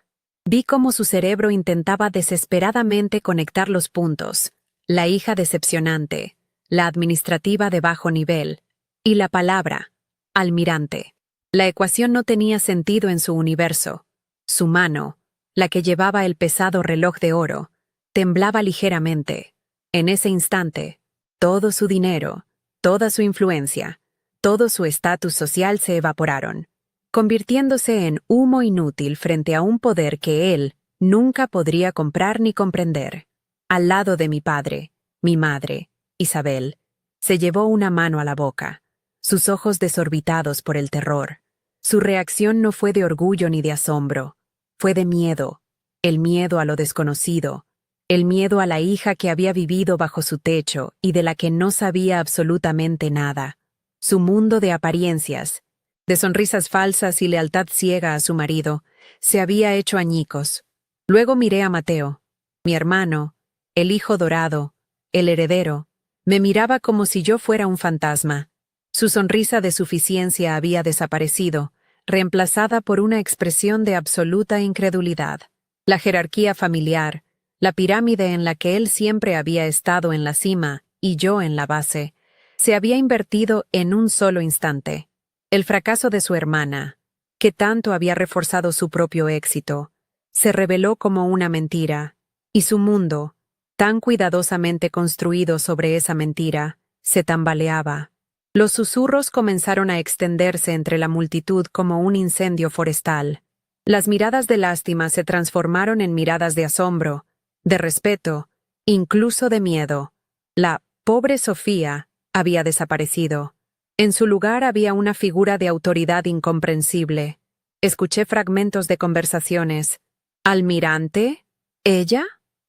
Vi cómo su cerebro intentaba desesperadamente conectar los puntos, la hija decepcionante, la administrativa de bajo nivel, y la palabra, almirante. La ecuación no tenía sentido en su universo. Su mano, la que llevaba el pesado reloj de oro, temblaba ligeramente. En ese instante, todo su dinero, toda su influencia, todo su estatus social se evaporaron, convirtiéndose en humo inútil frente a un poder que él nunca podría comprar ni comprender. Al lado de mi padre, mi madre, Isabel, se llevó una mano a la boca, sus ojos desorbitados por el terror. Su reacción no fue de orgullo ni de asombro, fue de miedo, el miedo a lo desconocido, el miedo a la hija que había vivido bajo su techo y de la que no sabía absolutamente nada. Su mundo de apariencias, de sonrisas falsas y lealtad ciega a su marido, se había hecho añicos. Luego miré a Mateo, mi hermano, el hijo dorado, el heredero. Me miraba como si yo fuera un fantasma. Su sonrisa de suficiencia había desaparecido, reemplazada por una expresión de absoluta incredulidad. La jerarquía familiar, la pirámide en la que él siempre había estado en la cima y yo en la base, se había invertido en un solo instante. El fracaso de su hermana, que tanto había reforzado su propio éxito, se reveló como una mentira, y su mundo, tan cuidadosamente construido sobre esa mentira, se tambaleaba. Los susurros comenzaron a extenderse entre la multitud como un incendio forestal. Las miradas de lástima se transformaron en miradas de asombro, de respeto, incluso de miedo. La pobre Sofía había desaparecido. En su lugar había una figura de autoridad incomprensible. Escuché fragmentos de conversaciones. ¿Almirante? ¿Ella?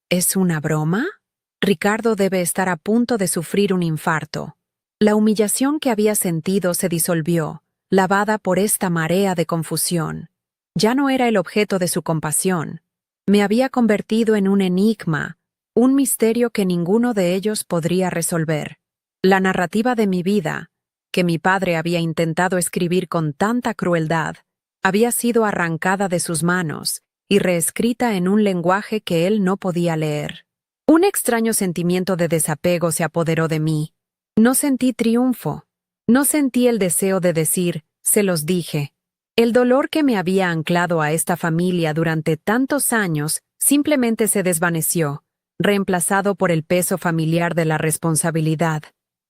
¿Es una broma? Ricardo debe estar a punto de sufrir un infarto. La humillación que había sentido se disolvió, lavada por esta marea de confusión. Ya no era el objeto de su compasión. Me había convertido en un enigma, un misterio que ninguno de ellos podría resolver. La narrativa de mi vida, que mi padre había intentado escribir con tanta crueldad, había sido arrancada de sus manos y reescrita en un lenguaje que él no podía leer. Un extraño sentimiento de desapego se apoderó de mí. No sentí triunfo. No sentí el deseo de decir, se los dije. El dolor que me había anclado a esta familia durante tantos años simplemente se desvaneció, reemplazado por el peso familiar de la responsabilidad.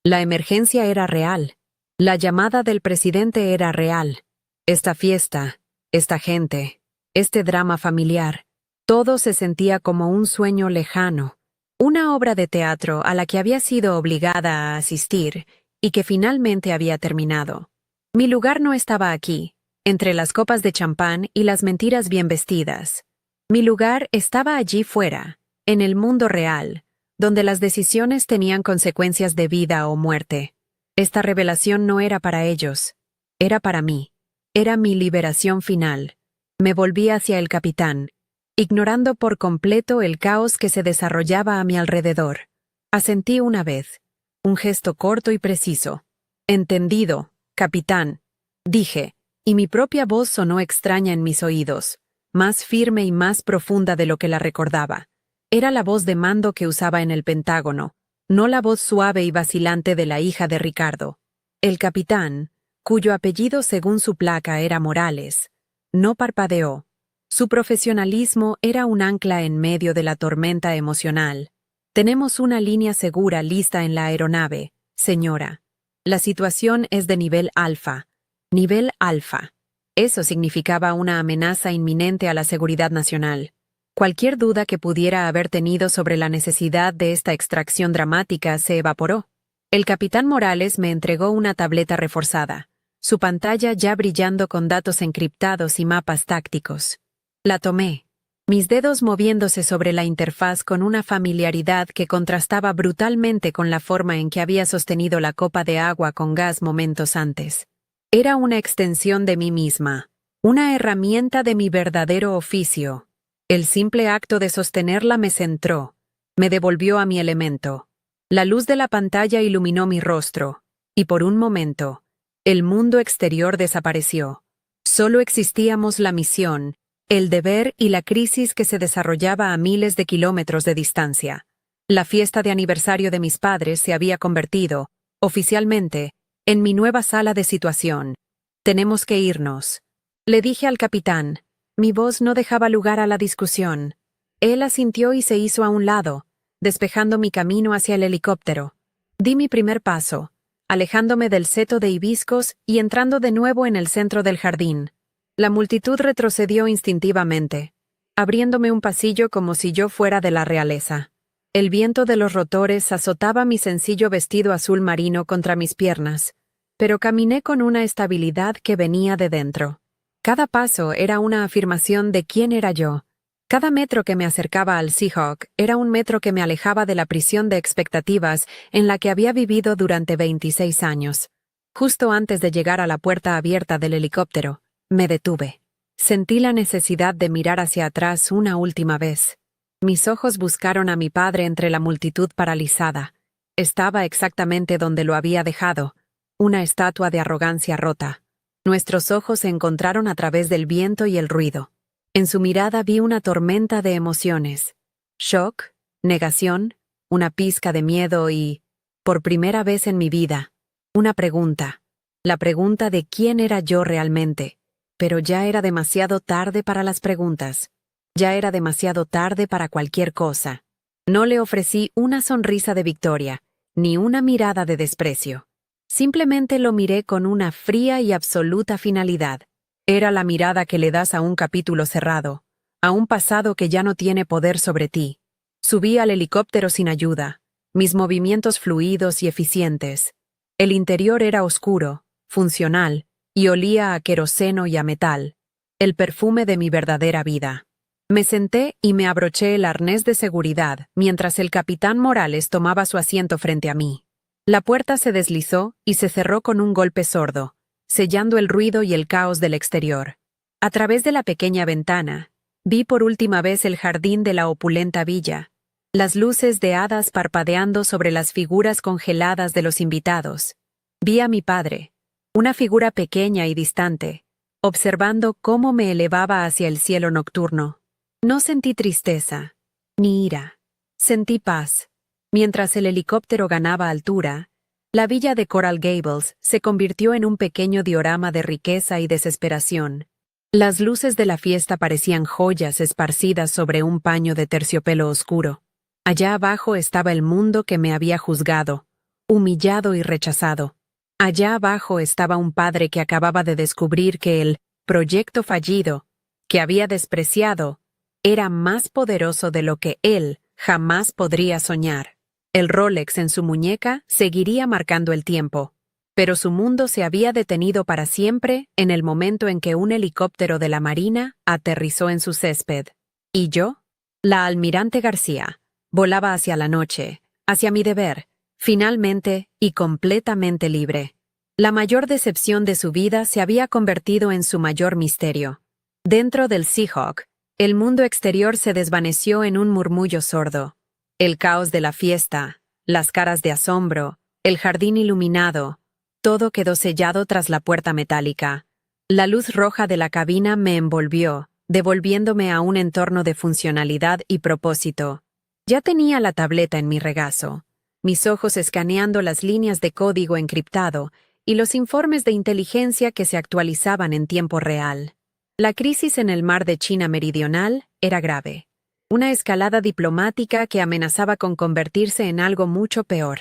La emergencia era real. La llamada del presidente era real. Esta fiesta, esta gente, este drama familiar, Todo se sentía como un sueño lejano, una obra de teatro a la que había sido obligada a asistir y que finalmente había terminado. Mi lugar no estaba aquí, entre las copas de champán y las mentiras bien vestidas. Mi lugar estaba allí fuera, en el mundo real, donde las decisiones tenían consecuencias de vida o muerte. Esta revelación no era para ellos, era para mí. Era mi liberación final. Me volví hacia el capitán, ignorando por completo el caos que se desarrollaba a mi alrededor. Asentí una vez, un gesto corto y preciso. Entendido, capitán, dije, y mi propia voz sonó extraña en mis oídos, más firme y más profunda de lo que la recordaba. Era la voz de mando que usaba en el Pentágono, no la voz suave y vacilante de la hija de Ricardo. El capitán, cuyo apellido según su placa era Morales, no parpadeó. Su profesionalismo era un ancla en medio de la tormenta emocional. Tenemos una línea segura lista en la aeronave, señora. La situación es de nivel alfa. Nivel alfa. Eso significaba una amenaza inminente a la seguridad nacional. Cualquier duda que pudiera haber tenido sobre la necesidad de esta extracción dramática se evaporó. El capitán Morales me entregó una tableta reforzada, su pantalla ya brillando con datos encriptados y mapas tácticos. La tomé, mis dedos moviéndose sobre la interfaz con una familiaridad que contrastaba brutalmente con la forma en que había sostenido la copa de agua con gas momentos antes. Era una extensión de mí misma, una herramienta de mi verdadero oficio. El simple acto de sostenerla me centró, me devolvió a mi elemento. La luz de la pantalla iluminó mi rostro, y por un momento, el mundo exterior desapareció. Solo existíamos la misión, el deber y la crisis que se desarrollaba a miles de kilómetros de distancia. La fiesta de aniversario de mis padres se había convertido, oficialmente, en mi nueva sala de situación. Tenemos que irnos. Le dije al capitán. Mi voz no dejaba lugar a la discusión. Él asintió y se hizo a un lado, despejando mi camino hacia el helicóptero. Di mi primer paso, alejándome del seto de hibiscos y entrando de nuevo en el centro del jardín. La multitud retrocedió instintivamente, abriéndome un pasillo como si yo fuera de la realeza. El viento de los rotores azotaba mi sencillo vestido azul marino contra mis piernas, pero caminé con una estabilidad que venía de dentro. Cada paso era una afirmación de quién era yo. Cada metro que me acercaba al Seahawk era un metro que me alejaba de la prisión de expectativas en la que había vivido durante 26 años. Justo antes de llegar a la puerta abierta del helicóptero, me detuve. Sentí la necesidad de mirar hacia atrás una última vez. Mis ojos buscaron a mi padre entre la multitud paralizada. Estaba exactamente donde lo había dejado, una estatua de arrogancia rota. Nuestros ojos se encontraron a través del viento y el ruido. En su mirada vi una tormenta de emociones. Shock, negación, una pizca de miedo y, por primera vez en mi vida, una pregunta. La pregunta de quién era yo realmente. Pero ya era demasiado tarde para las preguntas. Ya era demasiado tarde para cualquier cosa. No le ofrecí una sonrisa de victoria, ni una mirada de desprecio. Simplemente lo miré con una fría y absoluta finalidad. Era la mirada que le das a un capítulo cerrado, a un pasado que ya no tiene poder sobre ti. Subí al helicóptero sin ayuda, mis movimientos fluidos y eficientes. El interior era oscuro, funcional, y olía a queroseno y a metal, el perfume de mi verdadera vida. Me senté y me abroché el arnés de seguridad mientras el capitán Morales tomaba su asiento frente a mí. La puerta se deslizó y se cerró con un golpe sordo, sellando el ruido y el caos del exterior. A través de la pequeña ventana, vi por última vez el jardín de la opulenta villa, las luces de hadas parpadeando sobre las figuras congeladas de los invitados. Vi a mi padre, una figura pequeña y distante, observando cómo me elevaba hacia el cielo nocturno. No sentí tristeza, ni ira. Sentí paz. Mientras el helicóptero ganaba altura, la villa de Coral Gables se convirtió en un pequeño diorama de riqueza y desesperación. Las luces de la fiesta parecían joyas esparcidas sobre un paño de terciopelo oscuro. Allá abajo estaba el mundo que me había juzgado, humillado y rechazado. Allá abajo estaba un padre que acababa de descubrir que el proyecto fallido, que había despreciado, era más poderoso de lo que él jamás podría soñar. El Rolex en su muñeca seguiría marcando el tiempo, pero su mundo se había detenido para siempre en el momento en que un helicóptero de la Marina aterrizó en su césped. ¿Y yo? La almirante García volaba hacia la noche, hacia mi deber, finalmente y completamente libre. La mayor decepción de su vida se había convertido en su mayor misterio. Dentro del Seahawk, el mundo exterior se desvaneció en un murmullo sordo. El caos de la fiesta, las caras de asombro, el jardín iluminado, todo quedó sellado tras la puerta metálica. La luz roja de la cabina me envolvió, devolviéndome a un entorno de funcionalidad y propósito. Ya tenía la tableta en mi regazo, mis ojos escaneando las líneas de código encriptado y los informes de inteligencia que se actualizaban en tiempo real. La crisis en el mar de China Meridional era grave. Una escalada diplomática que amenazaba con convertirse en algo mucho peor.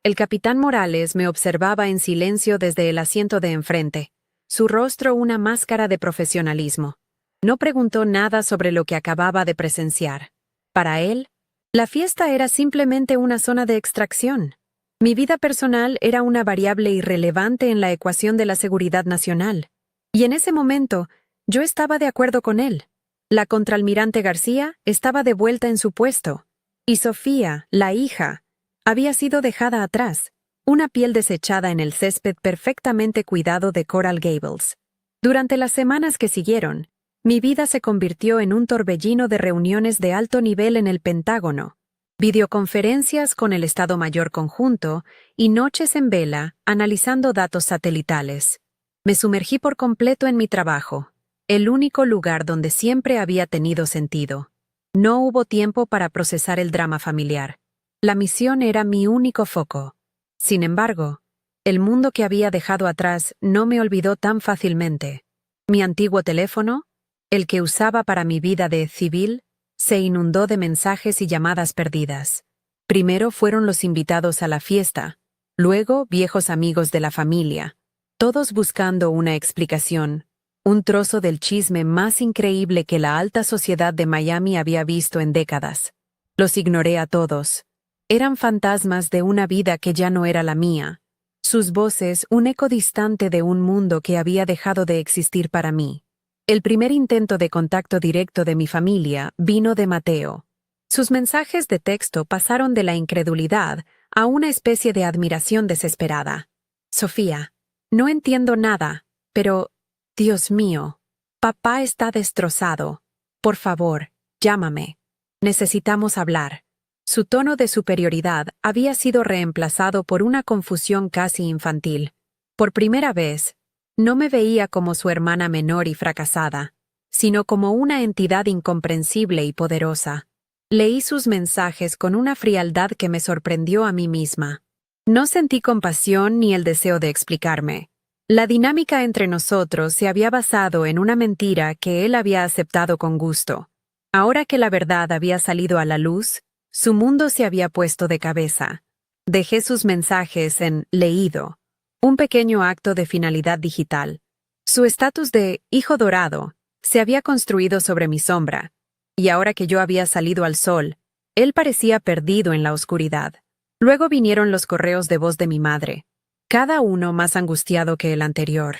El capitán Morales me observaba en silencio desde el asiento de enfrente, su rostro una máscara de profesionalismo. No preguntó nada sobre lo que acababa de presenciar. Para él, la fiesta era simplemente una zona de extracción. Mi vida personal era una variable irrelevante en la ecuación de la seguridad nacional. Y en ese momento, yo estaba de acuerdo con él. La contraalmirante García estaba de vuelta en su puesto. Y Sofía, la hija, había sido dejada atrás, una piel desechada en el césped perfectamente cuidado de Coral Gables. Durante las semanas que siguieron, mi vida se convirtió en un torbellino de reuniones de alto nivel en el Pentágono, videoconferencias con el Estado Mayor Conjunto y noches en vela analizando datos satelitales. Me sumergí por completo en mi trabajo, el único lugar donde siempre había tenido sentido. No hubo tiempo para procesar el drama familiar. La misión era mi único foco. Sin embargo, el mundo que había dejado atrás no me olvidó tan fácilmente. Mi antiguo teléfono, el que usaba para mi vida de civil, se inundó de mensajes y llamadas perdidas. Primero fueron los invitados a la fiesta, luego viejos amigos de la familia, todos buscando una explicación, un trozo del chisme más increíble que la alta sociedad de Miami había visto en décadas. Los ignoré a todos. Eran fantasmas de una vida que ya no era la mía. Sus voces, un eco distante de un mundo que había dejado de existir para mí. El primer intento de contacto directo de mi familia vino de Mateo. Sus mensajes de texto pasaron de la incredulidad a una especie de admiración desesperada. Sofía, no entiendo nada, pero, Dios mío, papá está destrozado. Por favor, llámame. Necesitamos hablar. Su tono de superioridad había sido reemplazado por una confusión casi infantil. Por primera vez, no me veía como su hermana menor y fracasada, sino como una entidad incomprensible y poderosa. Leí sus mensajes con una frialdad que me sorprendió a mí misma. No sentí compasión ni el deseo de explicarme. La dinámica entre nosotros se había basado en una mentira que él había aceptado con gusto. Ahora que la verdad había salido a la luz, su mundo se había puesto de cabeza. Dejé sus mensajes en leído, un pequeño acto de finalidad digital. Su estatus de hijo dorado se había construido sobre mi sombra, y ahora que yo había salido al sol, él parecía perdido en la oscuridad. Luego vinieron los correos de voz de mi madre, cada uno más angustiado que el anterior.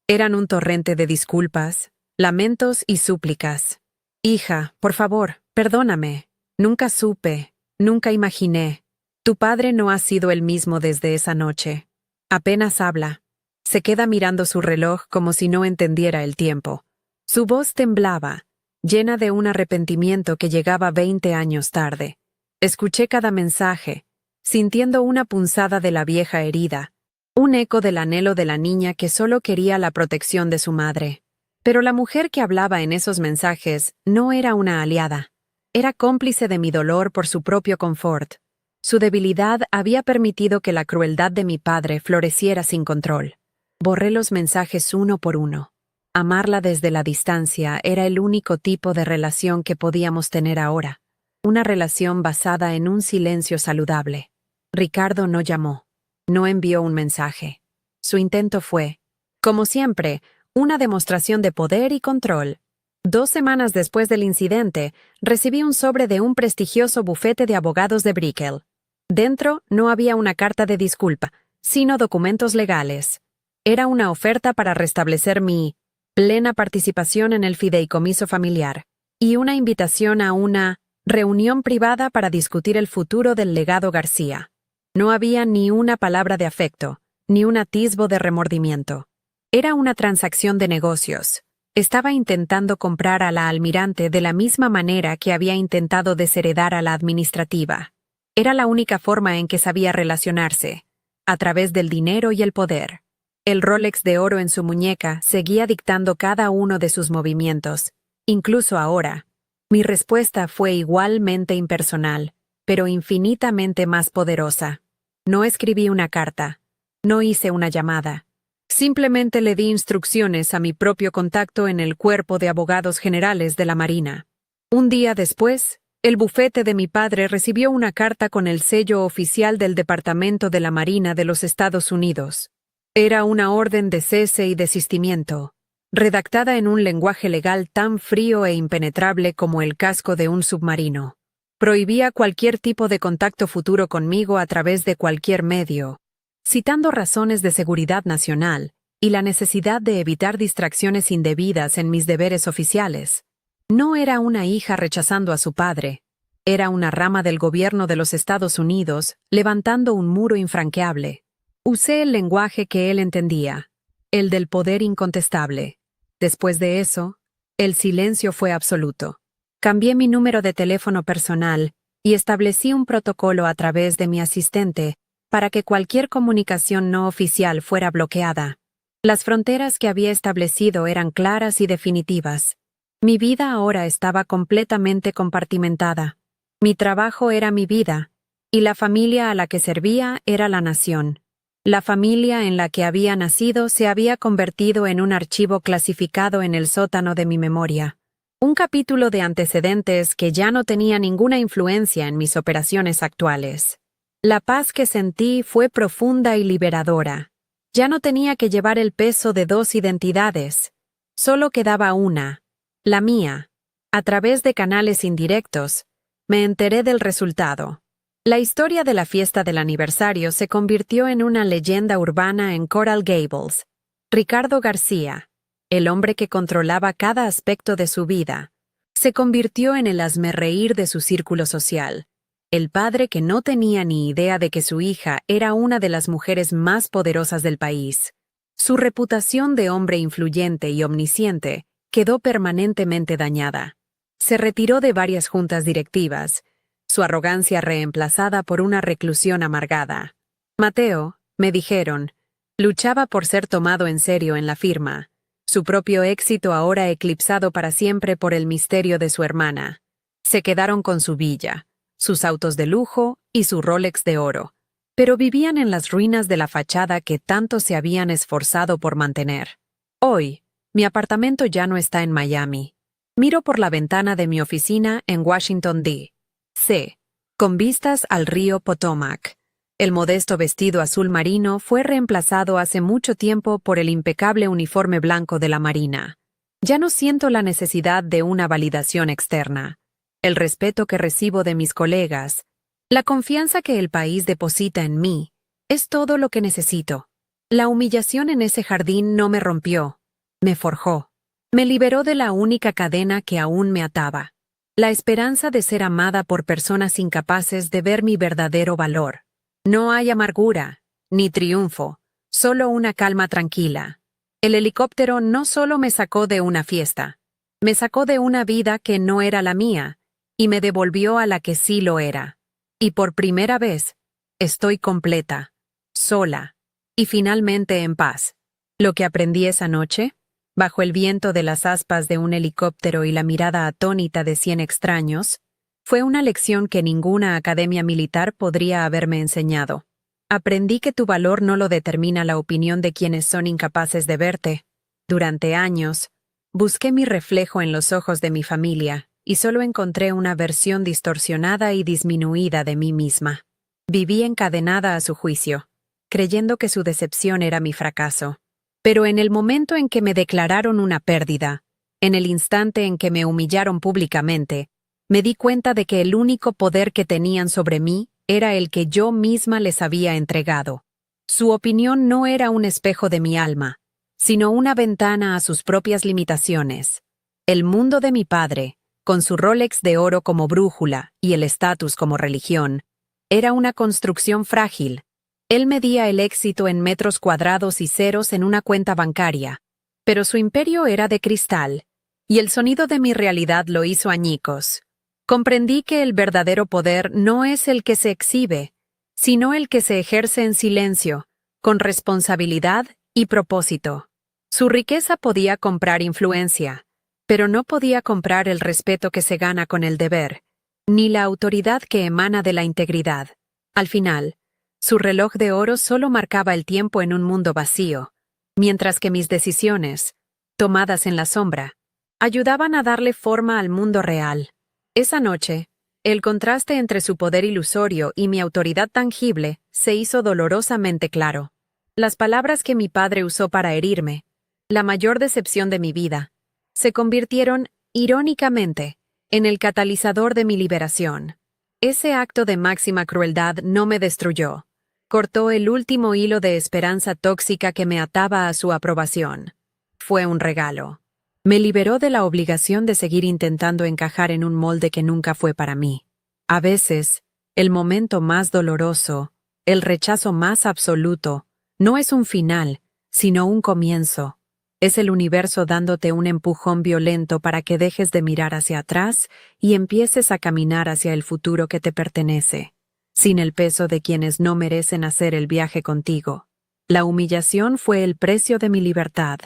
Eran un torrente de disculpas, lamentos y súplicas. Hija, por favor, perdóname. Nunca supe, nunca imaginé. Tu padre no ha sido el mismo desde esa noche. Apenas habla. Se queda mirando su reloj como si no entendiera el tiempo. Su voz temblaba, llena de un arrepentimiento que llegaba 20 años tarde. Escuché cada mensaje, sintiendo una punzada de la vieja herida, un eco del anhelo de la niña que solo quería la protección de su madre. Pero la mujer que hablaba en esos mensajes no era una aliada. Era cómplice de mi dolor por su propio confort. Su debilidad había permitido que la crueldad de mi padre floreciera sin control. Borré los mensajes uno por uno. Amarla desde la distancia era el único tipo de relación que podíamos tener ahora. Una relación basada en un silencio saludable. Ricardo no llamó. No envió un mensaje. Su intento fue, como siempre, una demostración de poder y control. 2 semanas después del incidente, recibí un sobre de un prestigioso bufete de abogados de Brickell. Dentro no había una carta de disculpa, sino documentos legales. Era una oferta para restablecer mi plena participación en el fideicomiso familiar y una invitación a una reunión privada para discutir el futuro del legado García. No había ni una palabra de afecto, ni un atisbo de remordimiento. Era una transacción de negocios. Estaba intentando comprar a la almirante de la misma manera que había intentado desheredar a la administrativa. Era la única forma en que sabía relacionarse, a través del dinero y el poder. El Rolex de oro en su muñeca seguía dictando cada uno de sus movimientos, incluso ahora. Mi respuesta fue igualmente impersonal, pero infinitamente más poderosa. No escribí una carta, no hice una llamada. Simplemente le di instrucciones a mi propio contacto en el Cuerpo de Abogados Generales de la Marina. Un día después, el bufete de mi padre recibió una carta con el sello oficial del Departamento de la Marina de los Estados Unidos. Era una orden de cese y desistimiento, redactada en un lenguaje legal tan frío e impenetrable como el casco de un submarino. Prohibía cualquier tipo de contacto futuro conmigo a través de cualquier medio, citando razones de seguridad nacional y la necesidad de evitar distracciones indebidas en mis deberes oficiales. No era una hija rechazando a su padre, era una rama del gobierno de los Estados Unidos levantando un muro infranqueable. Usé el lenguaje que él entendía, el del poder incontestable. Después de eso, el silencio fue absoluto. Cambié mi número de teléfono personal y establecí un protocolo a través de mi asistente para que cualquier comunicación no oficial fuera bloqueada. Las fronteras que había establecido eran claras y definitivas. Mi vida ahora estaba completamente compartimentada. Mi trabajo era mi vida, y la familia a la que servía era la nación. La familia en la que había nacido se había convertido en un archivo clasificado en el sótano de mi memoria. Un capítulo de antecedentes que ya no tenía ninguna influencia en mis operaciones actuales. La paz que sentí fue profunda y liberadora. Ya no tenía que llevar el peso de 2 identidades. Solo quedaba una, la mía. A través de canales indirectos, me enteré del resultado. La historia de la fiesta del aniversario se convirtió en una leyenda urbana en Coral Gables. Ricardo García, el hombre que controlaba cada aspecto de su vida, se convirtió en el hazmerreír de su círculo social. El padre que no tenía ni idea de que su hija era una de las mujeres más poderosas del país. Su reputación de hombre influyente y omnisciente quedó permanentemente dañada. Se retiró de varias juntas directivas, su arrogancia reemplazada por una reclusión amargada. Mateo, me dijeron, luchaba por ser tomado en serio en la firma, su propio éxito ahora eclipsado para siempre por el misterio de su hermana. Se quedaron con su villa, sus autos de lujo y su Rolex de oro, pero vivían en las ruinas de la fachada que tanto se habían esforzado por mantener. Hoy, mi apartamento ya no está en Miami. Miro por la ventana de mi oficina en Washington, D.C., con vistas al río Potomac. El modesto vestido azul marino fue reemplazado hace mucho tiempo por el impecable uniforme blanco de la Marina. Ya no siento la necesidad de una validación externa. El respeto que recibo de mis colegas, la confianza que el país deposita en mí, es todo lo que necesito. La humillación en ese jardín no me rompió, me forjó. Me liberó de la única cadena que aún me ataba. La esperanza de ser amada por personas incapaces de ver mi verdadero valor. No hay amargura, ni triunfo, solo una calma tranquila. El helicóptero no solo me sacó de una fiesta, me sacó de una vida que no era la mía, y me devolvió a la que sí lo era. Y por primera vez, estoy completa, sola, y finalmente en paz. Lo que aprendí esa noche, bajo el viento de las aspas de un helicóptero y la mirada atónita de 100 extraños, fue una lección que ninguna academia militar podría haberme enseñado. Aprendí que tu valor no lo determina la opinión de quienes son incapaces de verte. Durante años, busqué mi reflejo en los ojos de mi familia y solo encontré una versión distorsionada y disminuida de mí misma. Viví encadenada a su juicio, creyendo que su decepción era mi fracaso. Pero en el momento en que me declararon una pérdida, En el instante en que me humillaron públicamente, me di cuenta de que el único poder que tenían sobre mí era el que yo misma les había entregado. Su opinión no era un espejo de mi alma, sino una ventana a sus propias limitaciones. El mundo de mi padre, con su Rolex de oro como brújula y el estatus como religión, era una construcción frágil. Él medía el éxito en metros cuadrados y ceros en una cuenta bancaria, pero su imperio era de cristal, y el sonido de mi realidad lo hizo añicos. Comprendí que el verdadero poder no es el que se exhibe, sino el que se ejerce en silencio, con responsabilidad y propósito. Su riqueza podía comprar influencia, pero no podía comprar el respeto que se gana con el deber, ni la autoridad que emana de la integridad. Al final, su reloj de oro solo marcaba el tiempo en un mundo vacío, mientras que mis decisiones, tomadas en la sombra, ayudaban a darle forma al mundo real. Esa noche, el contraste entre su poder ilusorio y mi autoridad tangible se hizo dolorosamente claro. Las palabras que mi padre usó para herirme, la mayor decepción de mi vida, se convirtieron, irónicamente, en el catalizador de mi liberación. Ese acto de máxima crueldad no me destruyó. Cortó el último hilo de esperanza tóxica que me ataba a su aprobación. Fue un regalo. Me liberó de la obligación de seguir intentando encajar en un molde que nunca fue para mí. A veces, el momento más doloroso, el rechazo más absoluto, no es un final, sino un comienzo. Es el universo dándote un empujón violento para que dejes de mirar hacia atrás y empieces a caminar hacia el futuro que te pertenece, sin el peso de quienes no merecen hacer el viaje contigo. La humillación fue el precio de mi libertad,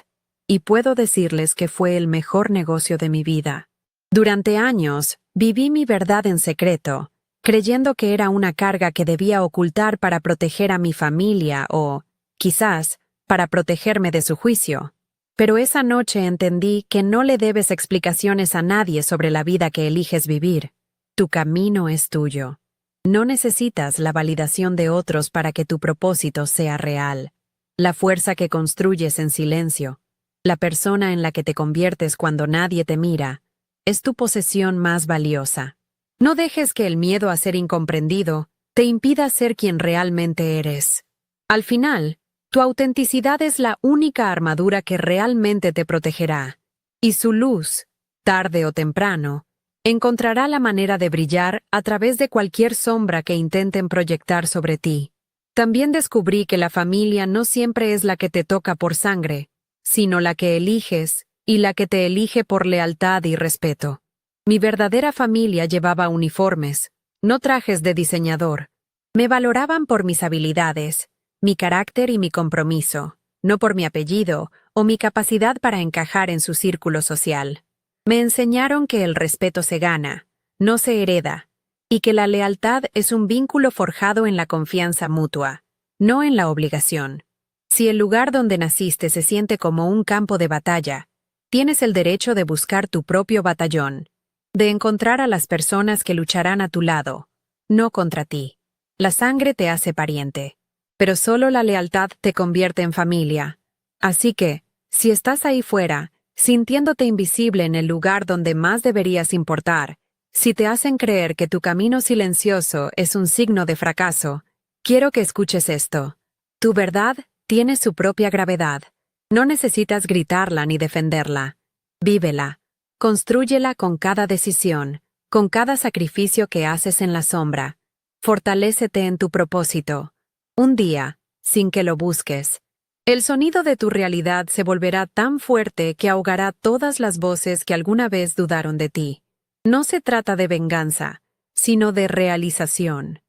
y puedo decirles que fue el mejor negocio de mi vida. Durante años, viví mi verdad en secreto, creyendo que era una carga que debía ocultar para proteger a mi familia o, quizás, para protegerme de su juicio. Pero esa noche entendí que no le debes explicaciones a nadie sobre la vida que eliges vivir. Tu camino es tuyo. No necesitas la validación de otros para que tu propósito sea real. La fuerza que construyes en silencio, la persona en la que te conviertes cuando nadie te mira, es tu posesión más valiosa. No dejes que el miedo a ser incomprendido te impida ser quien realmente eres. Al final, tu autenticidad es la única armadura que realmente te protegerá, y su luz, tarde o temprano, encontrará la manera de brillar a través de cualquier sombra que intenten proyectar sobre ti. También descubrí que la familia no siempre es la que te toca por sangre, sino la que eliges y la que te elige por lealtad y respeto. Mi verdadera familia llevaba uniformes, no trajes de diseñador. Me valoraban por mis habilidades, mi carácter y mi compromiso, no por mi apellido o mi capacidad para encajar en su círculo social. Me enseñaron que el respeto se gana, no se hereda, y que la lealtad es un vínculo forjado en la confianza mutua, no en la obligación. Si el lugar donde naciste se siente como un campo de batalla, tienes el derecho de buscar tu propio batallón, de encontrar a las personas que lucharán a tu lado, no contra ti. La sangre te hace pariente, pero solo la lealtad te convierte en familia. Así que, si estás ahí fuera, sintiéndote invisible en el lugar donde más deberías importar, si te hacen creer que tu camino silencioso es un signo de fracaso, quiero que escuches esto. Tu verdad tiene su propia gravedad. No necesitas gritarla ni defenderla. Vívela. Constrúyela con cada decisión, con cada sacrificio que haces en la sombra. Fortalécete en tu propósito. Un día, sin que lo busques, el sonido de tu realidad se volverá tan fuerte que ahogará todas las voces que alguna vez dudaron de ti. No se trata de venganza, sino de realización.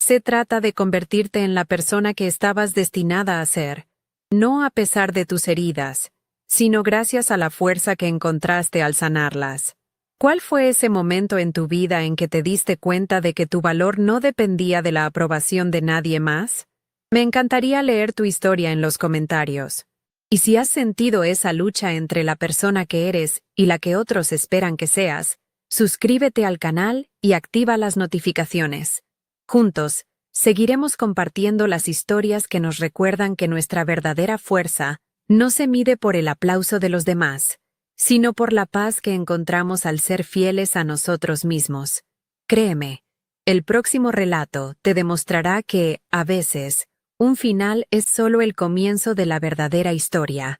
Se trata de convertirte en la persona que estabas destinada a ser, no a pesar de tus heridas, sino gracias a la fuerza que encontraste al sanarlas. ¿Cuál fue ese momento en tu vida en que te diste cuenta de que tu valor no dependía de la aprobación de nadie más? Me encantaría leer tu historia en los comentarios. Y si has sentido esa lucha entre la persona que eres y la que otros esperan que seas, suscríbete al canal y activa las notificaciones. Juntos, seguiremos compartiendo las historias que nos recuerdan que nuestra verdadera fuerza no se mide por el aplauso de los demás, sino por la paz que encontramos al ser fieles a nosotros mismos. Créeme, el próximo relato te demostrará que, a veces, un final es solo el comienzo de la verdadera historia.